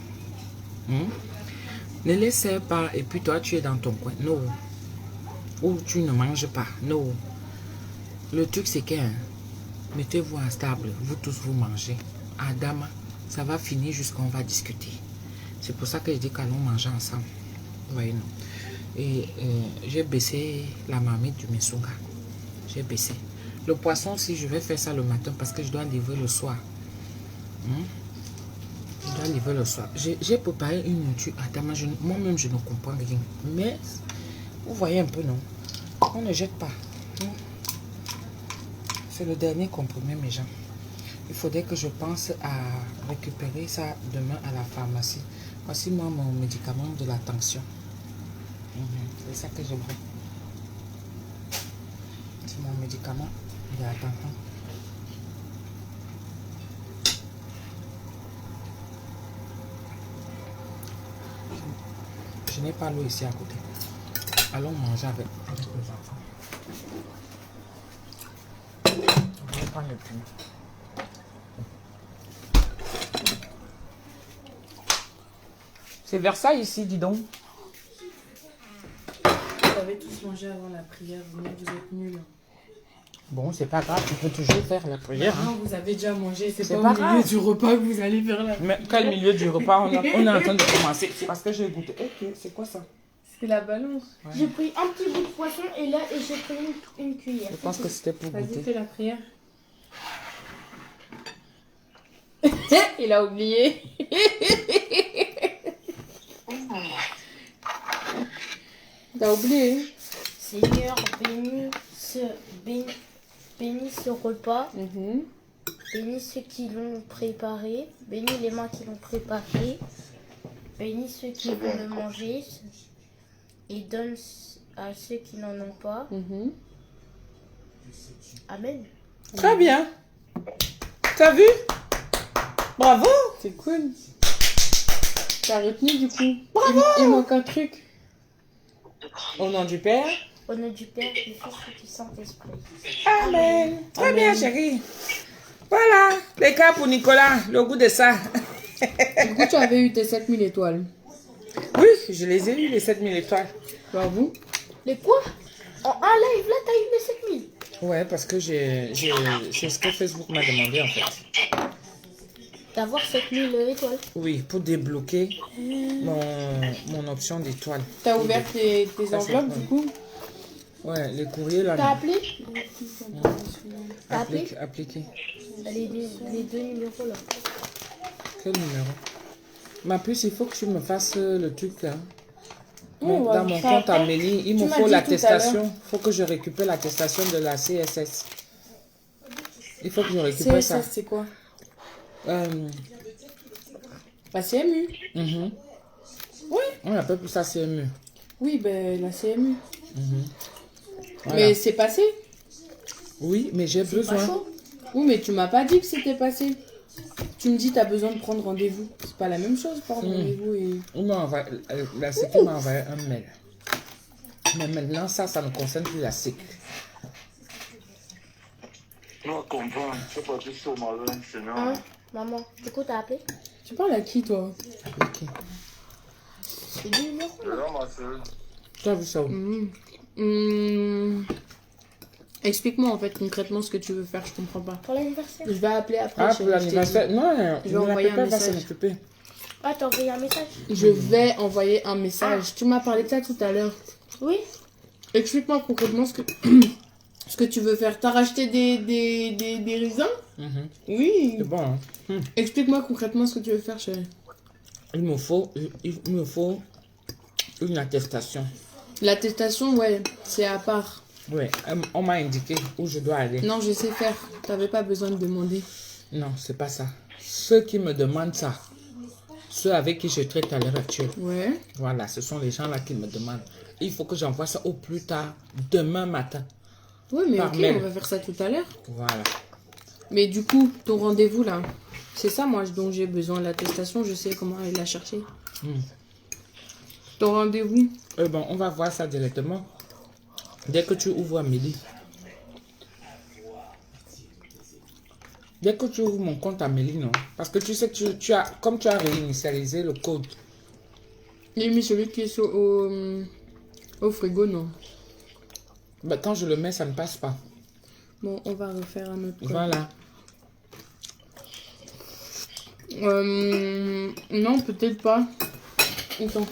Ne les sers pas et puis toi tu es dans ton coin. Non. Ou tu ne manges pas. Non. Le truc c'est que mettez-vous en stable. Vous tous vous mangez. Adama, ça va finir jusqu'on va discuter. C'est pour ça que je dis qu'allons manger ensemble. Vous voyez, non. Et j'ai baissé la marmite du Missunga. J'ai baissé. Le poisson, si je vais faire ça le matin parce que je dois livrer le soir. Je dois livrer le soir. J'ai préparé une nourriture. Moi-même, je ne comprends rien. Mais, vous voyez un peu, non? On ne jette pas. C'est le dernier comprimé, mes gens. Il faudrait que je pense à récupérer ça demain à la pharmacie. Voici moi mon médicament de la tension. C'est ça que je prends. C'est mon médicament de la tension. Je n'ai pas l'eau ici à côté. Allons manger avec les enfants. Je vais prendre le piment. C'est Versailles ici, dis donc. Vous avez tous mangé avant la prière, vous êtes nuls. Bon, c'est pas grave, tu peux toujours faire la prière. Non, vous avez déjà mangé, c'est C'est pas pas au milieu grave. du repas que vous allez faire la Mais quel milieu du repas on est en train de commencer. C'est parce que j'ai goûté. Ok, c'est quoi ça? C'est la balance. Ouais. J'ai pris un petit bout de poisson et là j'ai pris une cuillère. Je pense que c'était pour Vas-y, goûter. fais la prière. Il a oublié. T'as oublié. Seigneur, bénis ce repas, bénis ceux qui l'ont préparé, bénis les mains qui l'ont préparé, bénis ceux qui vont le manger et donne à ceux qui n'en ont pas. Amen. Très bien. T'as vu? Bravo. C'est cool. T'as retenu du coup. Bravo. Il manque un truc. Au nom du Père. Au nom du Père, du Fils et du Saint-Esprit. Amen. Très bien, chérie. Voilà. Les cas pour Nicolas. Le goût de ça. Du coup, tu avais eu tes 7000 étoiles. Oui, je les ai eu, les 7000 étoiles. Bravo. Les quoi? En un live là, t'as eu les 7000. Ouais, parce que c'est ce que Facebook m'a demandé en fait. D'avoir 7000 étoiles. Oui, pour débloquer mon option d'étoile. T'as ouvert tes Ça, c'est enveloppes cool. du coup. Ouais, les courriers là. T'as appelé? T'as appelé? Appliqué. Les deux numéros là. Quel numéro? Ma puce, il faut que tu me fasses le truc là. Ouais, Dans mon ça- compte Amélie, il tu me m'as faut dit l'attestation. Il faut que je récupère l'attestation de la CSS. Il faut que je récupère ça. CSS, c'est quoi? Euh, La CMU. mhm. Ouais. On appelle plus ça CMU. Oui, ben la CMU. Voilà. Mais c'est passé. Oui, mais j'ai Pas besoin. chaud. Oui, mais tu m'as pas dit que c'était passé. Tu me dis tu as besoin de prendre rendez-vous. C'est pas la même chose, prendre rendez-vous et... La sécu m'a envoyé un mail. Mais maintenant, ça ne concerne plus la sécu. Non, comprends. Je suis parti sur ma langue, sinon. Hein? Maman, du coup, t'as appelé? Tu parles à qui, toi? Ok. C'est du numéro. Je vais ma soeur. Tu as vu ça où? Explique-moi en fait concrètement ce que tu veux faire, je comprends pas. Pour l'anniversaire. Je vais appeler après. Ah, chérie, pour je t'ai l'anniversaire? Non, Je vais envoyer un va s'en message. occuper. Ah, t'as envoyé un message? dit. Je vais envoyer un message. Tu m'as parlé de ça tout à l'heure. Oui. Explique-moi concrètement ce que, ce que tu veux faire. T'as racheté des raisins? Mhm. Oui. C'est bon, hein? Explique-moi concrètement ce que tu veux faire, chérie. Il me faut une attestation. L'attestation, ouais, c'est à part. Oui, on m'a indiqué où je dois aller. Non, je sais faire. T'avais pas besoin de demander. Non, c'est pas ça. Ceux qui me demandent ça, ceux avec qui je traite à l'heure actuelle, Ouais. voilà, ce sont les gens-là qui me demandent. Il faut que j'envoie ça au plus tard, demain matin. Oui, mais Par ok, mail. on va faire ça tout à l'heure. Voilà. Mais du coup, ton rendez-vous là, c'est ça moi dont j'ai besoin. L'attestation, je sais comment aller la chercher. Ton rendez-vous, Bon, on va voir ça directement. Dès que tu ouvres Amélie. Dès que tu ouvres mon compte Amélie, non? Parce que tu sais que comme tu as réinitialisé le code. j'ai mis celui qui est au frigo, non? Ben, quand je le mets, ça ne passe pas. Bon, on va refaire un autre code. Voilà. Non, peut-être pas. Attends.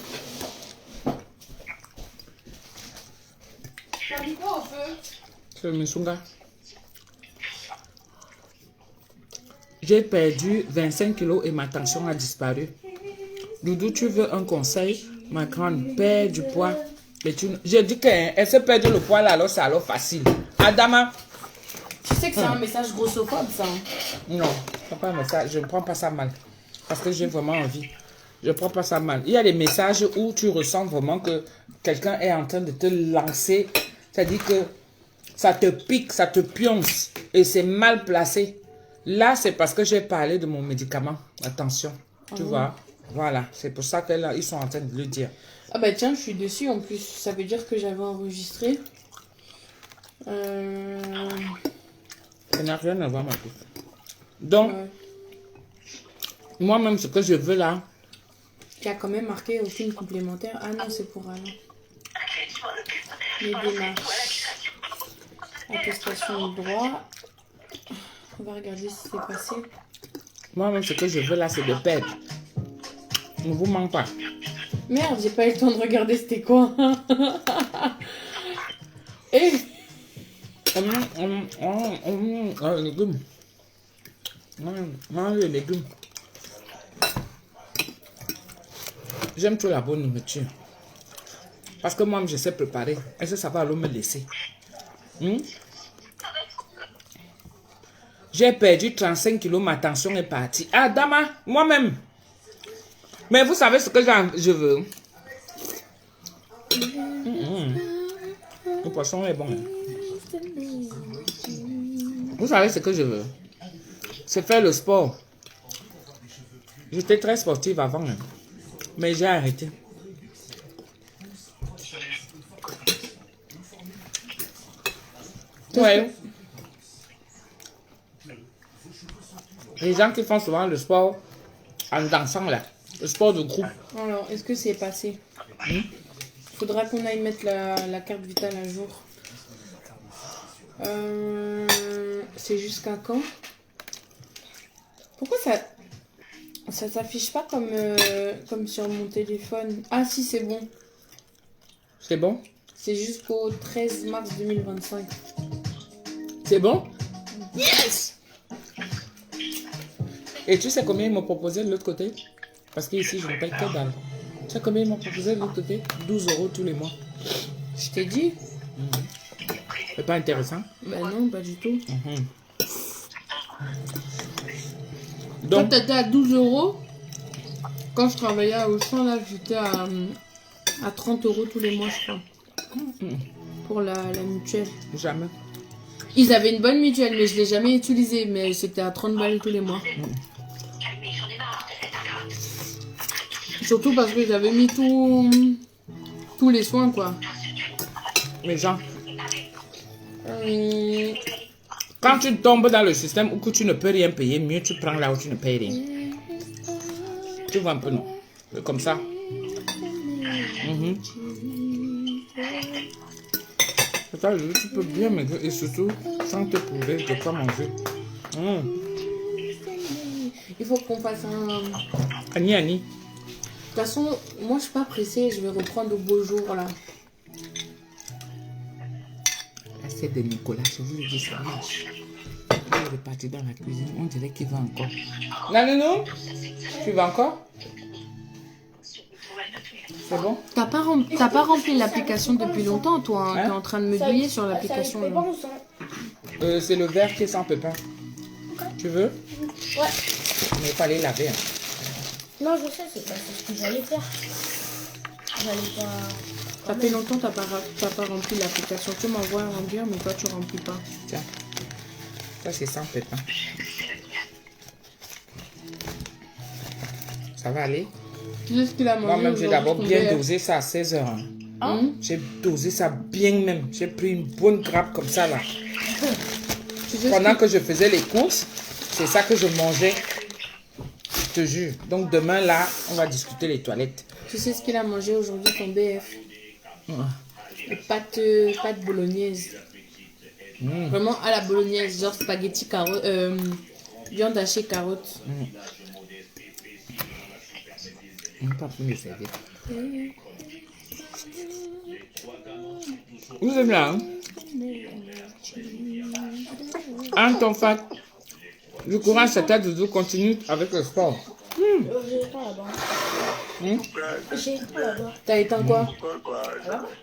T'as mis quoi au feu? C'est le Misunga. J'ai perdu 25 kilos et ma tension a disparu. Doudou, tu veux un conseil? Ma grande, perds du poids. Et j'ai dit qu'elle se perd le poids là, alors c'est alors facile. Adama? Tu sais que c'est un message grossophobe, ça. Hein? Non, c'est pas un message. Je ne prends pas ça mal. Parce que j'ai vraiment envie. Je ne prends pas ça mal. Il y a des messages où tu ressens vraiment que quelqu'un est en train de te lancer. C'est-à-dire que ça te pique, ça te pionce. Et c'est mal placé. Là, c'est parce que j'ai parlé de mon médicament. Attention. Tu vois? Voilà. C'est pour ça que là, ils sont en train de le dire. Ah bah tiens, je suis dessus en plus. Ça veut dire que j'avais enregistré. Ça n'a rien à voir, ma puce. Donc, Ouais. moi-même, ce que je veux là, Il y a quand même marqué aucune complémentaire. Ah non, c'est pour Alain. Les démarches. Attestation de droit. On va regarder si c'est passé. moi-même, ce que je veux là, c'est de perdre. Ne vous manque pas. Merde, j'ai pas eu le temps de regarder c'était quoi. Et Les légumes. Les légumes. J'aime trop la bonne nourriture. Parce que moi, je sais préparer. Est-ce que ça va alors me laisser? J'ai perdu 35 kilos, ma tension est partie. Ah, Dama, moi-même. Mais vous savez ce que je veux? Le poisson est bon. Vous savez ce que je veux? C'est faire le sport. J'étais très sportive avant, hein. Mais j'ai arrêté. Ouais. Les gens qui font souvent le sport en dansant là, le sport de groupe. alors, est-ce que c'est passé? Faudra qu'on aille mettre la carte vitale à jour. C'est jusqu'à quand? Pourquoi ça s'affiche pas comme sur mon téléphone? Ah si, c'est bon. C'est bon? C'est jusqu'au 13 mars 2025. C'est bon? Yes! Et tu sais combien ils m'ont proposé de l'autre côté? Parce qu'ici, je ne paye que dalle. Tu sais combien ils m'ont proposé de l'autre côté? 12 € tous les mois. Je t'ai dit? C'est pas intéressant? Bah non, pas du tout. Toi, Donc, t'étais à 12 €. Quand je travaillais à Auchan, là, j'étais à 30 € tous les mois, je crois. Pour la mutuelle. Jamais. Ils avaient une bonne mutuelle, mais je ne l'ai jamais utilisée. Mais c'était à 30 balles tous les mois. Surtout parce que j'avais mis tous les soins, quoi. Mais genre, quand tu tombes dans le système où que tu ne peux rien payer, mieux tu prends là où tu ne payes rien. Tu vois un peu, non? C'est comme ça. Tu peux bien maigrir et surtout sans te prouver de quoi manger. Il faut qu'on fasse un... Annie, Annie. De toute façon, moi je suis pas pressée, je vais reprendre au beau jour là. L'assiette de Nicolas, je vous le dis ça marche. Il est reparti dans la cuisine, on dirait qu'il va encore. Non, non, tu vas encore? C'est bon? T'as pas rempli l'application depuis longtemps, toi, hein? T'es en train de me douiller sur l'application. C'est le verre qui est sans pépin. Tu veux? Ouais. Mais il fallait laver. Hein. Non, je sais, c'est pas ce que j'allais faire. J'allais pas... Ça fait longtemps que t'as pas rempli l'application. Tu m'envoies remplir, mais toi tu remplis pas. Tiens. Ça c'est sans pépin. Ça va aller? Tu sais ce qu'il a mangé? Moi-même, j'ai d'abord bien aujourd'hui, dosé ça à 16h. J'ai dosé ça bien même. J'ai pris une bonne grappe comme ça là. Tu sais Pendant que je faisais les courses, c'est ça que je mangeais. Je te jure. Donc demain là, on va discuter les toilettes. Tu sais ce qu'il a mangé aujourd'hui, ton BF? Les pâtes bolognaise. Vraiment à la bolognaise, genre spaghetti, carotte, viande hachée, carotte. Pas plus me servir. Vous êtes là, hein? Anton Fat, le courage, c'est à de continue avec le sport. J'ai pas là-bas. J'ai pas là-bas. T'as éteint quoi?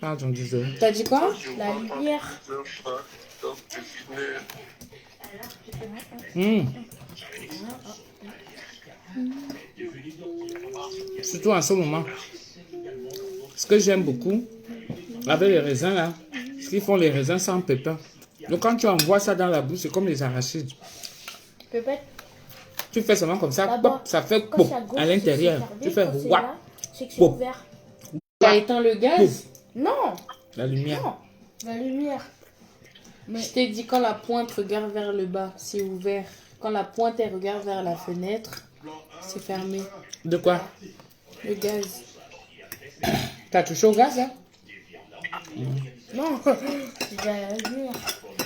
Pardon, désolé. T'as dit quoi? La lumière. Surtout en ce moment. Ce que j'aime beaucoup, avec les raisins là, ce qu'ils font les raisins sans pépin. Donc quand tu envoies ça dans la bouche, c'est comme les arachides. Peut-être. Tu fais seulement comme ça, Là-bas, pop, ça fait quand pop c'est à gauche, à l'intérieur. c'est Tu fais fermé, quand c'est wap, là, c'est que c'est pop. ouvert. T'as éteint le gaz? Non, La lumière. non, la lumière. Mais je t'ai dit quand la pointe regarde vers le bas, c'est ouvert. Quand la pointe elle regarde vers la fenêtre, c'est fermé. De quoi? Le gaz. T'as touché au gaz là? Non, c'est la lumière.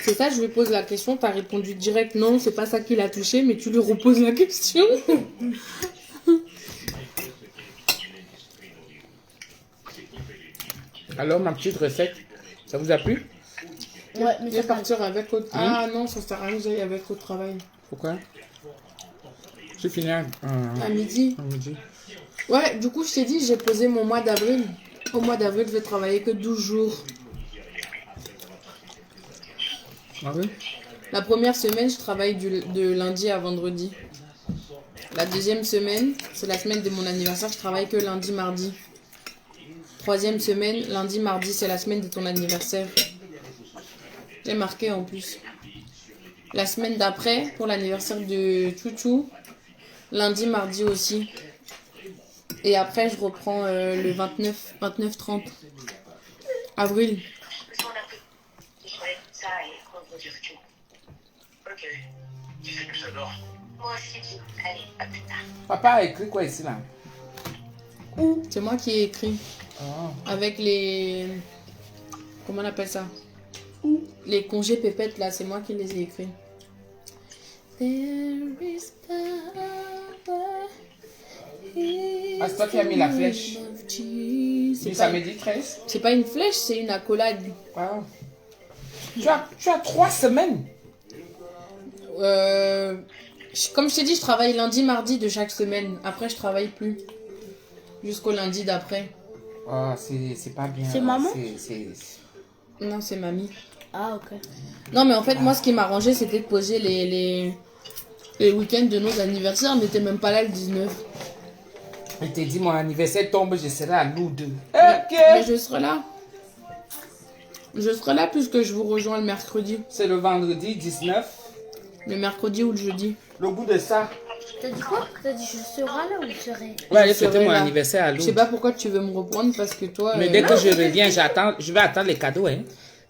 C'est ça, je lui pose la question, t'as répondu direct non, c'est pas ça qui l'a touché, mais tu lui reposes la question. Alors ma petite recette, ça vous a plu? Ouais, mais Je vais ça partir avec au... Ah non, ça sert à rien que j'aille avec au travail. Pourquoi? J'ai fini à midi. midi. Ouais, du coup, je t'ai dit, j'ai posé mon mois d'avril. Au mois d'avril, je vais travailler que 12 jours. Ah oui? La première semaine, je travaille de lundi à vendredi. La deuxième semaine, c'est la semaine de mon anniversaire, je travaille que lundi, mardi. Troisième semaine, lundi, mardi, c'est la semaine de ton anniversaire. J'ai marqué en plus. La semaine d'après, pour l'anniversaire de Chouchou, lundi, mardi aussi. Et après, je reprends le 29-30 avril. Ok. Tu sais que j'adore. Moi aussi. Allez, à plus tard. Papa a écrit quoi ici là? C'est moi qui ai écrit. Ah. Avec les... Comment on appelle ça? Les congés pépettes là, c'est moi qui les ai écrits. Ah, c'est toi qui as mis la flèche. Du C'est pas, samedi 13? c'est pas une flèche, c'est une accolade. Wow. Tu as 3 semaines. Comme je t'ai dit, je travaille lundi, mardi de chaque semaine. Après, je travaille plus. Jusqu'au lundi d'après. Ah, c'est pas bien. C'est maman? Non, c'est mamie. Ah, ok. Non, mais en fait, moi, ce qui m'arrangeait, c'était de poser les week-ends de nos anniversaires. On n'était même pas là le 19. Je t'ai dit, mon anniversaire tombe, je serai à Lourdes. Mais je serai là. Je serai là puisque je vous rejoins le mercredi. C'est le vendredi 19. Le mercredi ou le jeudi. Le goût de ça. T'as dit quoi? T'as dit je serai là ou je serai? Ouais, allez fêter serai mon là. anniversaire à Je sais Lourdes. pas pourquoi tu veux me reprendre parce que toi... Mais dès que je reviens, je vais attendre les cadeaux, hein.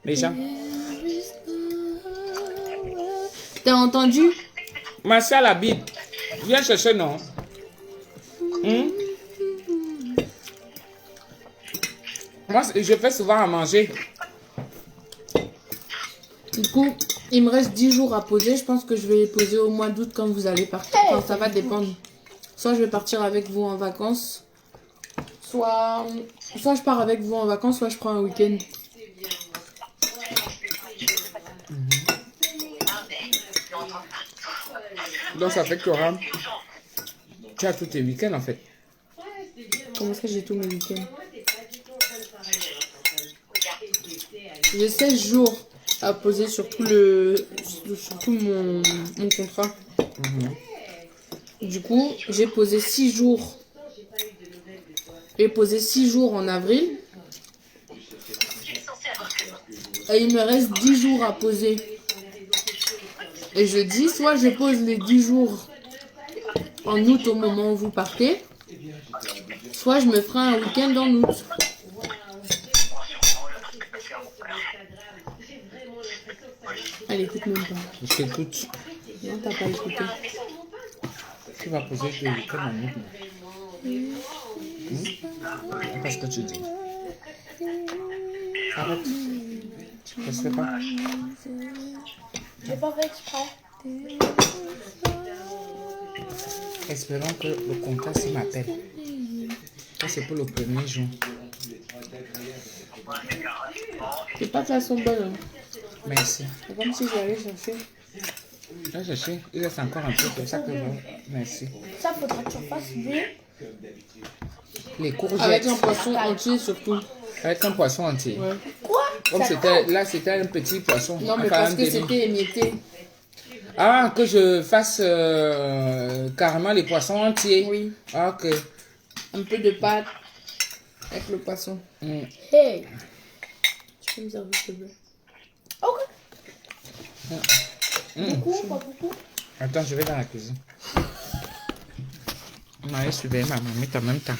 Les gens. T'as entendu? Martial la Bible. Viens chercher, non? Moi, je fais souvent à manger. Du coup, il me reste 10 jours à poser. Je pense que je vais les poser au mois d'août quand vous allez partir. Enfin, ça va dépendre. Soit je vais partir avec vous en vacances. Soit je pars avec vous en vacances, soit je prends un week-end. Donc, ça fait que tu as tous tes week-ends, en fait. Comment ça, j'ai tous mes week-ends? J'ai 16 jours à poser sur tout mon contrat. Du coup, j'ai posé 6 jours. J'ai posé 6 jours en avril. Et il me reste 10 jours à poser. Et je dis, soit je pose les 10 jours en août au moment où vous partez, soit je me ferai un week-end en août. Elle écoute même pas. Je t'écoute. Non, t'as pas écouté. Tu vas poser tes week-ends en août, non? Qu'est-ce que tu dis? Arrête. Je ne sais pas. J'ai pas fait exprès. Espérons que le comptable s'il m'appelle. Ça, c'est pour le 1er juin. C'est pas de façon bonne. Hein. Merci. C'est comme si j'allais chercher. Je vais chercher. Il reste encore un peu de ça que je veux. Merci. Ça faudra que tu fasses des. Les courgettes. Avec un poisson entier surtout. Avec un poisson entier. Ouais. Quoi? Comme c'était, là, c'était un petit poisson. Non, mais Enfin, parce un que demi. c'était émietté. Ah, que je fasse carrément les poissons entiers. Oui. Ah, ok. Un peu de pâte avec le poisson. Hey. Tu peux me servir s'il te plaît? Ok. Beaucoup, pas beaucoup. Attends, je vais dans la cuisine. On allait surveiller ma mamite en même temps.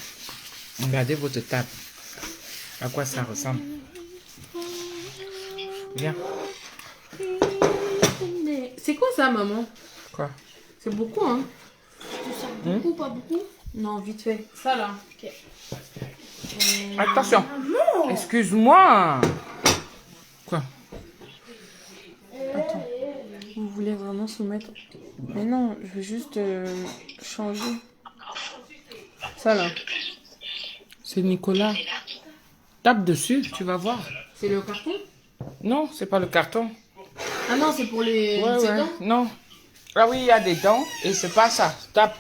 Regardez votre table. À quoi ça ressemble? Viens. C'est quoi ça, maman? Quoi? C'est beaucoup, hein? Tu sers beaucoup, pas beaucoup. Non, vite fait. Ça, là. Ok. Attention. Excuse-moi. Quoi? Vous voulez vraiment soumettre? Mais non, je vais juste changer. Ça, là. C'est Nicolas. Tape dessus, tu vas voir. C'est le carton? Non, c'est pas le carton. Ah non, c'est pour les dents? Non. Ah oui, il y a des dents et c'est pas ça. Tape.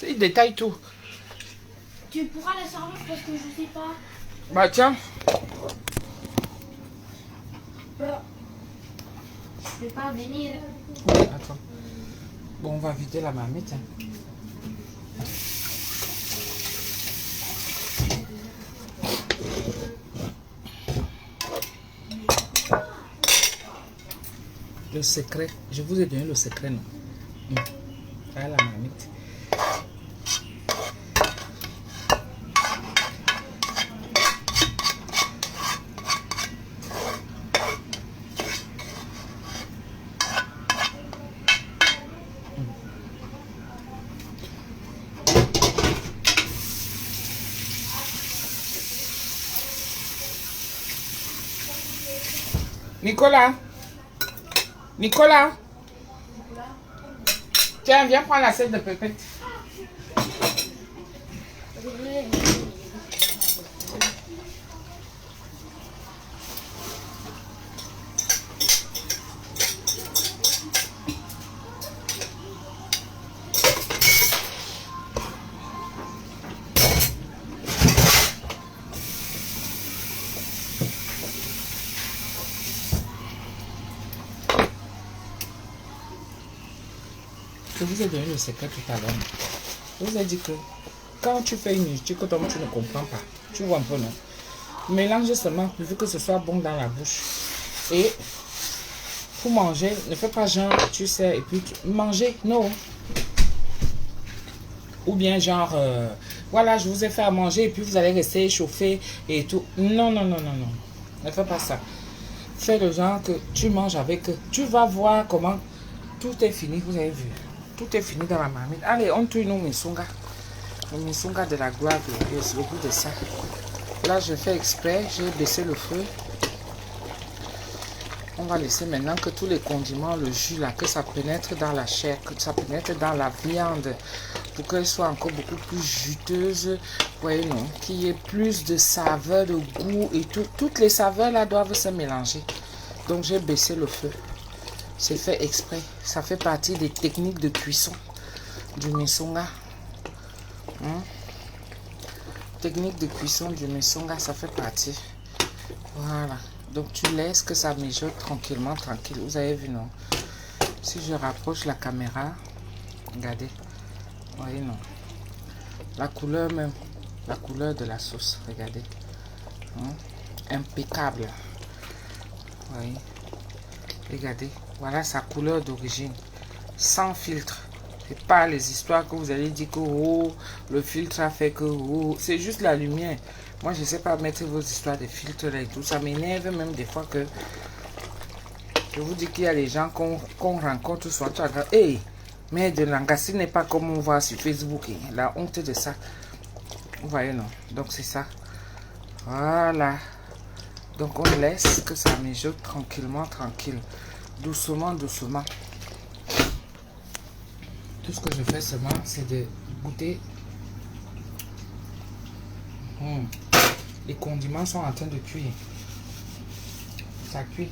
Il détaille tout. Tu pourras la servir parce que je sais pas. Bah tiens. Je vais pas venir. Attends. Bon, on va vider la marmite. Hein. Le secret. Je vous ai donné le secret, non? Voilà la marmite. Nicolas. Nicolas. Tiens, viens prendre l'assiette de pépette. Je vous ai donné le secret tout à l'heure. Je vous ai dit que quand tu fais une nourriture que toi tu ne comprends pas, tu vois un peu, non? Mélange seulement pourvu que ce soit bon dans la bouche. Et pour manger, ne fais pas genre, tu sais, et puis manger, non. Ou bien genre, voilà, je vous ai fait à manger et puis vous allez rester échauffé et tout. Non, non, non, non, non. Ne fais pas ça. Fais le genre que tu manges avec eux. Tu vas voir comment tout est fini, vous avez vu. Tout est fini dans la marmite. Allez, on tue nos misonga. Le misonga de la gloire glorieuse, le goût de ça. Là, je fais exprès, j'ai baissé le feu. On va laisser maintenant que tous les condiments, le jus là, que ça pénètre dans la chair, que ça pénètre dans la viande, pour qu'elle soit encore beaucoup plus juteuse. Vous voyez, non? Qu'il y ait plus de saveur, de goût et tout. Toutes les saveurs là doivent se mélanger. Donc, j'ai baissé le feu. C'est fait exprès. Ça fait partie des techniques de cuisson du misonga. Technique de cuisson du misonga, ça fait partie. Voilà. Donc, tu laisses que ça mijote tranquillement, tranquille. Vous avez vu, non? Si je rapproche la caméra, regardez. Vous voyez, non? La couleur même. La couleur de la sauce, regardez. Impeccable. Vous voyez? Regardez. Voilà sa couleur d'origine. Sans filtre. C'est pas les histoires que vous allez dire que oh, le filtre a fait que oh. C'est juste la lumière. Moi, je ne sais pas mettre vos histoires de filtres là et tout. Ça m'énerve même des fois que... Je vous dis qu'il y a les gens qu'on rencontre soit tu regardes. Hey, mais de l'angassi n'est pas comme on voit sur Facebook. La honte de ça. Vous voyez, non? Donc, c'est ça. Voilà. Donc, on laisse que ça mijote tranquillement, tranquille. Doucement, doucement. Tout ce que je fais seulement, c'est de goûter. Les condiments sont en train de cuire. Ça cuit.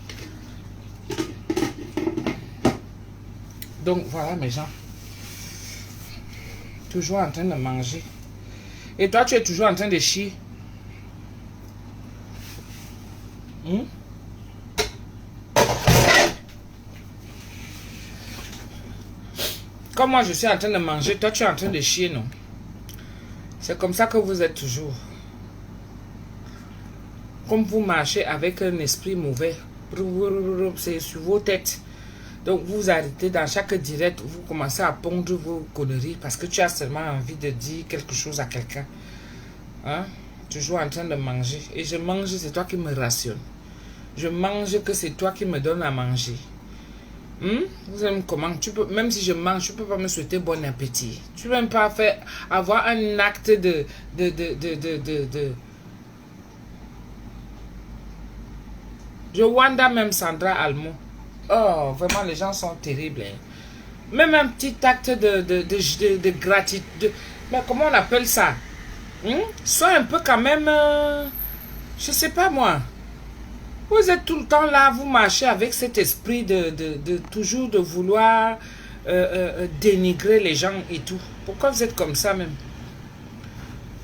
Donc voilà mes gens. Toujours en train de manger. Et toi, tu es toujours en train de chier. Comme moi, je suis en train de manger, toi, tu es en train de chier, non? C'est comme ça que vous êtes toujours. Comme vous marchez avec un esprit mauvais, c'est sur vos têtes. Donc vous arrêtez dans chaque direct, vous commencez à pondre vos conneries parce que tu as seulement envie de dire quelque chose à quelqu'un. Hein? Toujours en train de manger. Et je mange, c'est toi qui me rationne. Je mange que c'est toi qui me donnes à manger. Vous aimez comment? Tu peux, même si je mange, tu peux pas me souhaiter bon appétit. Tu peux même pas faire, avoir un acte de Je Wanda même Sandra Almo. Oh, vraiment, les gens sont terribles. Hein. Même un petit acte de gratitude. Mais comment on appelle ça? Sois un peu quand même... je sais pas moi. Vous êtes tout le temps là, vous marchez avec cet esprit de toujours de vouloir dénigrer les gens et tout. Pourquoi vous êtes comme ça même?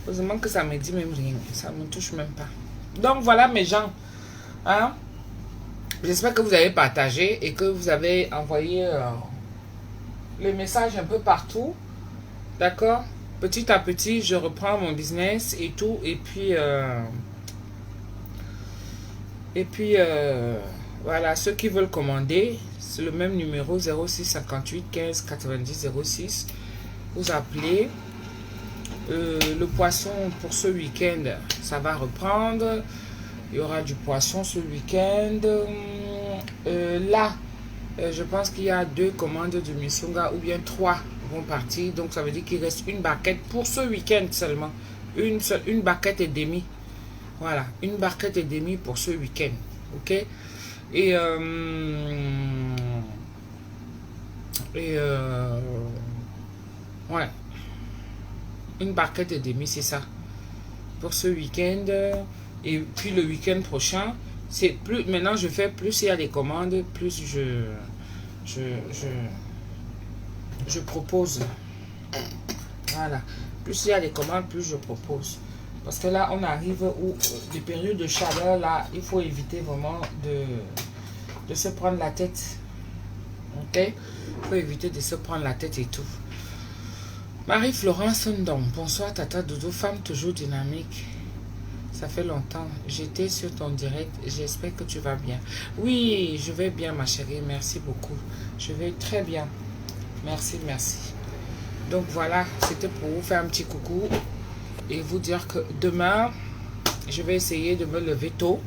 Heureusement que ça me dit même rien. Ça ne me touche même pas. Donc voilà mes gens. Hein? J'espère que vous avez partagé et que vous avez envoyé les messages un peu partout. D'accord? Petit à petit, je reprends mon business et tout. Et puis, voilà, ceux qui veulent commander, c'est le même numéro 06 58 15 90 06. Vous appelez. Le poisson pour ce week-end, ça va reprendre. Il y aura du poisson ce week-end. Là, je pense qu'il y a 2 commandes de misonga ou bien 3 vont partir. Donc, ça veut dire qu'il reste une barquette pour ce week-end seulement. Une barquette et demie. Voilà, une barquette et demie pour ce week-end. Ok? Et ouais. Une barquette et demie, c'est ça. Pour ce week-end. Et puis le week-end prochain, c'est plus. Maintenant, je fais plus il y a des commandes, plus je propose. Voilà. Plus il y a des commandes, plus je propose. Parce que là, on arrive où des périodes de chaleur, là, il faut éviter vraiment de se prendre la tête. Ok? Il faut éviter de se prendre la tête et tout. Marie-Florence Ndong, bonsoir Tata Doudou, femme toujours dynamique. Ça fait longtemps. J'étais sur ton direct. J'espère que tu vas bien. Oui, je vais bien ma chérie. Merci beaucoup. Je vais très bien. Merci, merci. Donc voilà, c'était pour vous faire un petit coucou et vous dire que demain, je vais essayer de me lever tôt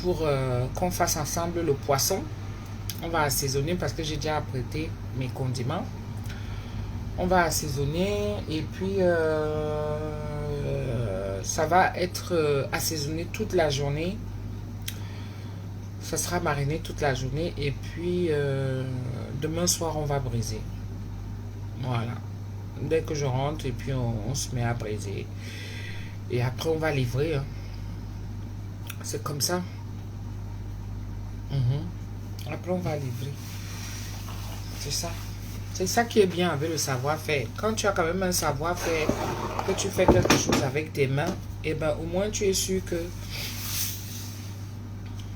pour qu'on fasse ensemble le poisson. On va assaisonner parce que j'ai déjà apprêté mes condiments. On va assaisonner et puis ça va être assaisonné toute la journée. Ça sera mariné toute la journée et puis demain soir on va briser. Voilà. Dès que je rentre et puis on se met à briser. Et après on va livrer. Hein. C'est comme ça. Après on va livrer. C'est ça. C'est ça qui est bien avec le savoir-faire. Quand tu as quand même un savoir-faire, que tu fais quelque chose avec tes mains, et ben au moins tu es sûr que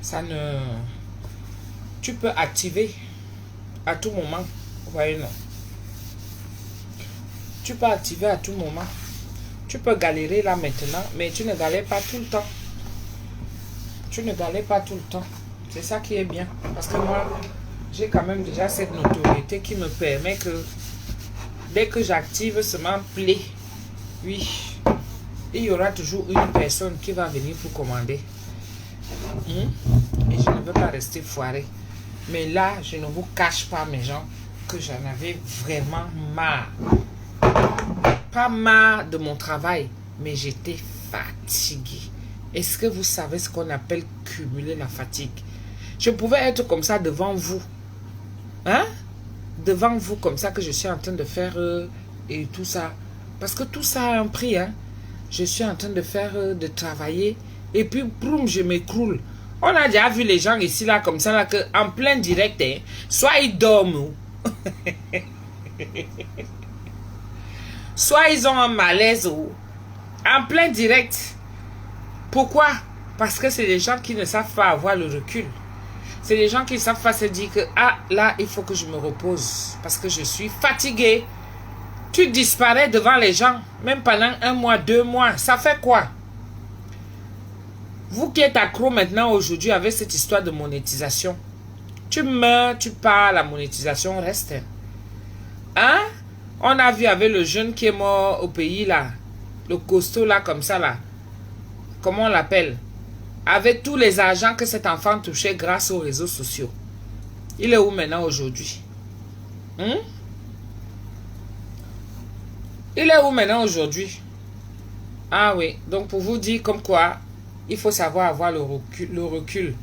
ça ne... Tu peux activer à tout moment. Vous voyez, non? Tu peux activer à tout moment. Tu peux galérer là maintenant, mais tu ne galères pas tout le temps. Tu ne galères pas tout le temps. C'est ça qui est bien. Parce que moi... j'ai quand même déjà cette notoriété qui me permet que dès que j'active ce play, oui, il y aura toujours une personne qui va venir pour commander. Et je ne veux pas rester foiré. Mais là, je ne vous cache pas, mes gens, que j'en avais vraiment marre. Pas marre de mon travail, mais j'étais fatiguée. Est-ce que vous savez ce qu'on appelle cumuler la fatigue? Je pouvais être comme ça devant vous. Hein? Devant vous comme ça que je suis en train de faire et tout ça. Parce que tout ça a un prix. Hein? Je suis en train de faire, de travailler. Et puis, boum, je m'écroule. On a déjà vu les gens ici, là, comme ça, là, que en plein direct, hein, soit ils dorment, soit ils ont un malaise, en plein direct. Pourquoi? Parce que c'est des gens qui ne savent pas avoir le recul. C'est des gens qui ne savent pas se dire que, ah, là, il faut que je me repose parce que je suis fatigué. Tu disparais devant les gens, même pendant 1 mois, 2 mois. Ça fait quoi? Vous qui êtes accro maintenant aujourd'hui avec cette histoire de monétisation, tu meurs, tu pars, la monétisation reste. Hein? On a vu avec le jeune qui est mort au pays, là, le costaud, là, comme ça, là. Comment on l'appelle? Avec tous les argents que cet enfant touchait grâce aux réseaux sociaux. Il est où maintenant aujourd'hui? Il est où maintenant aujourd'hui? Ah oui, donc pour vous dire comme quoi, il faut savoir avoir le recul.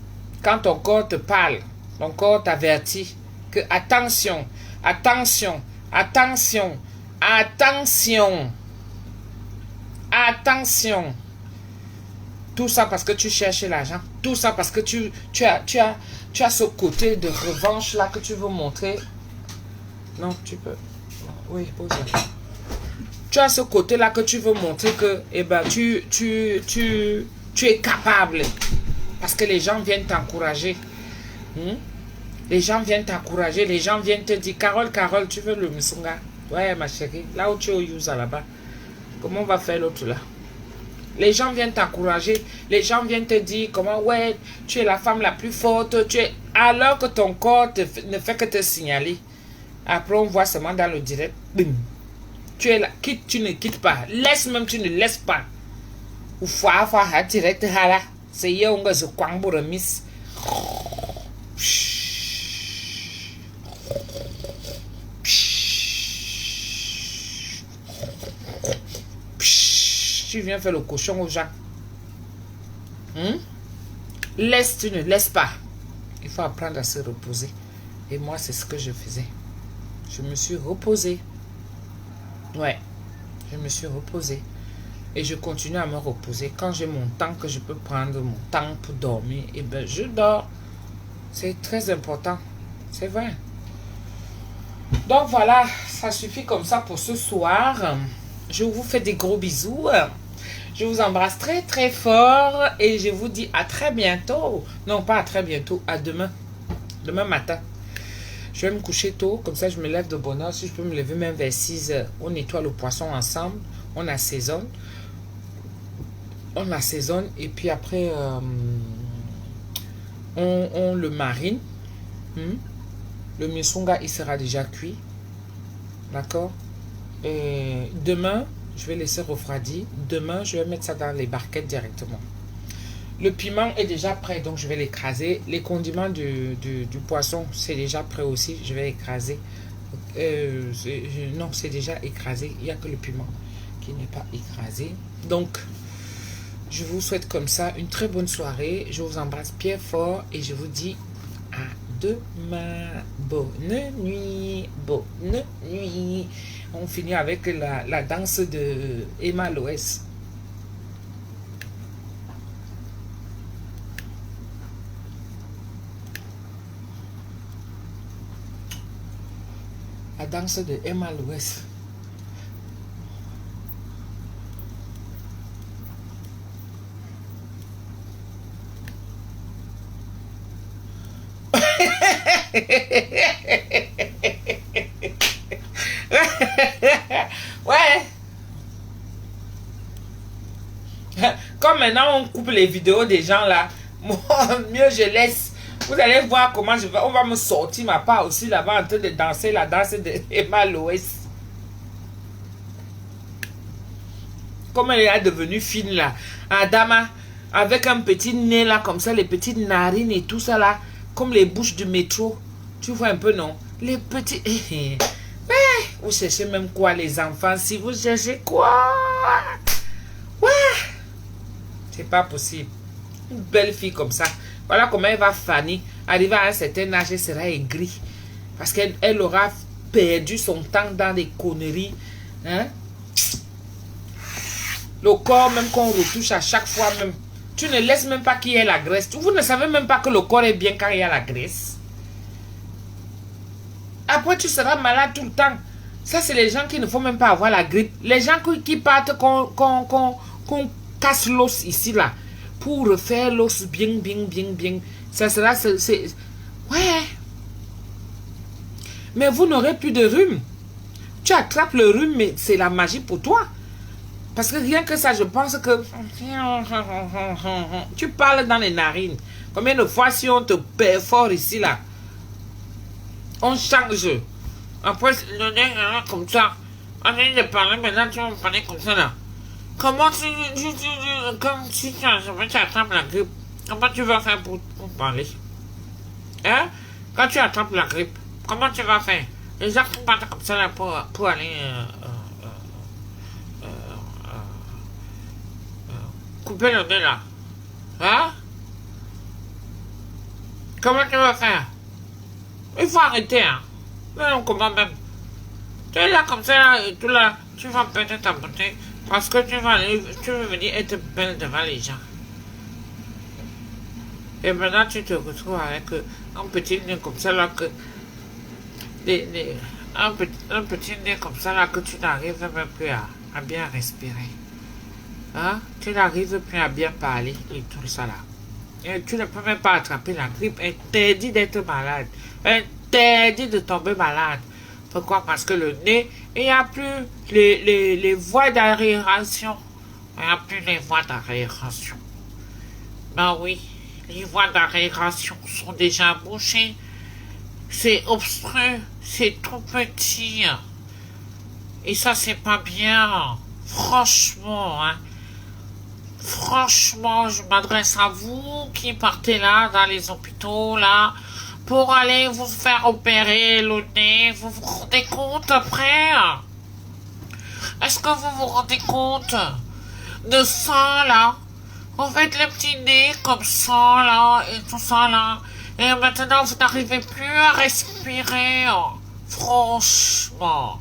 Quand ton corps te parle, ton corps t'avertit que attention, attention, attention, attention, attention. Tout ça parce que tu cherches l'argent. Tout ça parce que tu as ce côté de revanche là que tu veux montrer. Non, tu peux. Oui, pose. Tu as ce côté là que tu veux montrer que eh ben, tu es capable. Parce que les gens viennent t'encourager. Les gens viennent t'encourager. Les gens viennent te dire, Carole, tu veux le musunga? Ouais, ma chérie. Là où tu es au Yusa là-bas. Comment on va faire l'autre là? Les gens viennent t'encourager. Les gens viennent te dire comment, ouais, tu es la femme la plus forte. Tu es... Alors que ton corps ne fait que te signaler. Après, on voit seulement dans le direct. Bim. Tu es là. Quitte, tu ne quittes pas. Laisse même, tu ne laisses pas. Ou fois, direct, hala. C'est hier, on va se kwangbo remis. Tu viens faire le cochon aux gens. Laisse, tu ne laisses pas. Il faut apprendre à se reposer. Et moi, c'est ce que je faisais. Je me suis reposée. Ouais. Je me suis reposée. Et je continue à me reposer. Quand j'ai mon temps, que je peux prendre mon temps pour dormir, et ben je dors. C'est très important. C'est vrai. Donc voilà, ça suffit comme ça pour ce soir. Je vous fais des gros bisous. Je vous embrasse très très fort et je vous dis à très bientôt. Non, pas à très bientôt, à demain. Demain matin. Je vais me coucher tôt, comme ça je me lève de bonne heure. Si je peux me lever même vers 6 heures, on nettoie le poisson ensemble, on assaisonne. On assaisonne et puis après, on le marine. Le musunga, il sera déjà cuit. D'accord? Et demain, je vais laisser refroidir. Demain, je vais mettre ça dans les barquettes directement. Le piment est déjà prêt, donc je vais l'écraser. Les condiments du poisson, c'est déjà prêt aussi. Je vais écraser. Non, c'est déjà écrasé. Il n'y a que le piment qui n'est pas écrasé. Donc, je vous souhaite comme ça une très bonne soirée. Je vous embrasse bien fort et je vous dis à demain. Bonne nuit. Bonne nuit. On finit avec la danse de Emma Loès. La danse de Emma Loès. Ouais. Comme maintenant on coupe les vidéos des gens là, mieux je laisse. Vous allez voir comment on va me sortir ma part aussi là-bas en train de danser la danse de Emma Loès. Comme elle est devenue fine là. Adama, avec un petit nez là, comme ça, les petites narines et tout ça là, comme les bouches du métro. Tu vois un peu, non? Les petits... Vous cherchez même quoi, les enfants? Si vous cherchez quoi? Ouais. C'est pas possible. Une belle fille comme ça. Voilà comment elle va Fanny. Arriver à un certain âge, elle sera aigrie. Parce qu'elle aura perdu son temps dans des conneries. Hein? Le corps même qu'on retouche à chaque fois même. Tu ne laisses même pas qu'il y ait la graisse. Vous ne savez même pas que le corps est bien quand il y a la graisse. Après, tu seras malade tout le temps. Ça, c'est les gens qui ne font même pas avoir la grippe. Les gens qui partent qu'on casse l'os ici, là. Pour refaire l'os bien. Ça sera... Ouais. Mais vous n'aurez plus de rhume. Tu attrapes le rhume, mais c'est la magie pour toi. Parce que rien que ça, je pense que... Tu parles dans les narines. Combien de fois si on te perfore ici, là, on change. Après, le nez, comme ça. On vient de parler, maintenant tu vas me parler comme ça, là. Comment comme si tu attrapes la grippe, comment tu vas faire pour parler? Hein? Quand tu attrapes la grippe, comment tu vas faire? Les gens qui partent comme ça, là, pour aller... couper le nez là. Hein? Comment tu vas faire? Il faut arrêter, hein. Non, comment même? Tu es là comme ça là, et tout là, tu vas perdre ta beauté parce que tu veux venir être belle devant les gens. Et maintenant tu te retrouves avec un petit nez comme ça là que... un petit nez comme ça là que tu n'arrives même plus à bien respirer. Hein? Tu n'arrives plus à bien parler et tout ça là. Et tu ne peux même pas attraper la grippe. Interdit d'être malade. Interdit de tomber malade. Pourquoi? Parce que le nez, il n'y a plus les voies d'aération. Il n'y a plus les voies d'aération. Ben oui, les voies d'aération sont déjà bouchées. C'est obstru. C'est trop petit. Et ça, c'est pas bien. Franchement, hein. Franchement, je m'adresse à vous qui partez là, dans les hôpitaux, là, pour aller vous faire opérer le nez. Vous vous rendez compte après? Est-ce que vous vous rendez compte de ça, là? Vous faites le petit nez comme ça, là, et tout ça, là. Et maintenant, vous n'arrivez plus à respirer. Franchement.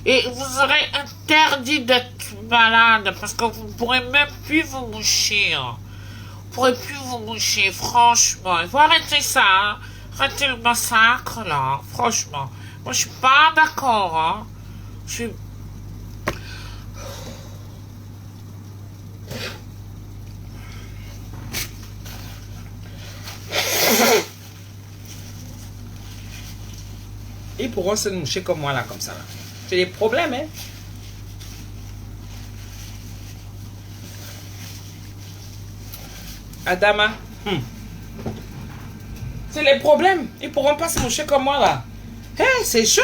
Et vous serez interdit d'être malade parce que vous ne pourrez même plus vous moucher. Vous ne pourrez plus vous moucher, franchement. Il faut arrêter ça, hein. Arrêtez le massacre, là, franchement. Moi, je suis pas d'accord, hein. Je suis... ils pourront se moucher comme moi là, comme ça. C'est des problèmes, hein. Adama. C'est les problèmes. Ils pourront pas se moucher comme moi là. Hé, c'est chaud.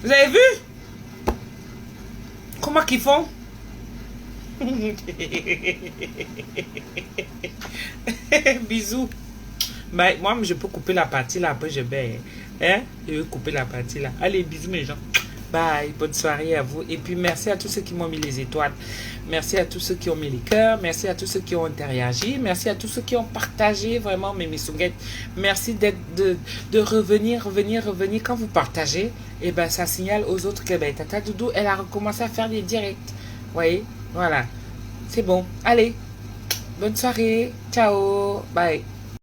Vous avez vu? Comment qu'ils font? Bisous. Bah, moi, je peux couper la partie là, après je vais. Hein? Je vais couper la partie là. Allez, bisous mes gens. Bye, bonne soirée à vous. Et puis merci à tous ceux qui m'ont mis les étoiles. Merci à tous ceux qui ont mis les cœurs. Merci à tous ceux qui ont interagi. Merci à tous ceux qui ont partagé vraiment mes missouguettes. Merci de revenir. Quand vous partagez, et ben ça signale aux autres que ben, Tata Doudou, elle a recommencé à faire des directs. Vous voyez? Voilà. C'est bon. Allez. Bonne soirée. Ciao. Bye.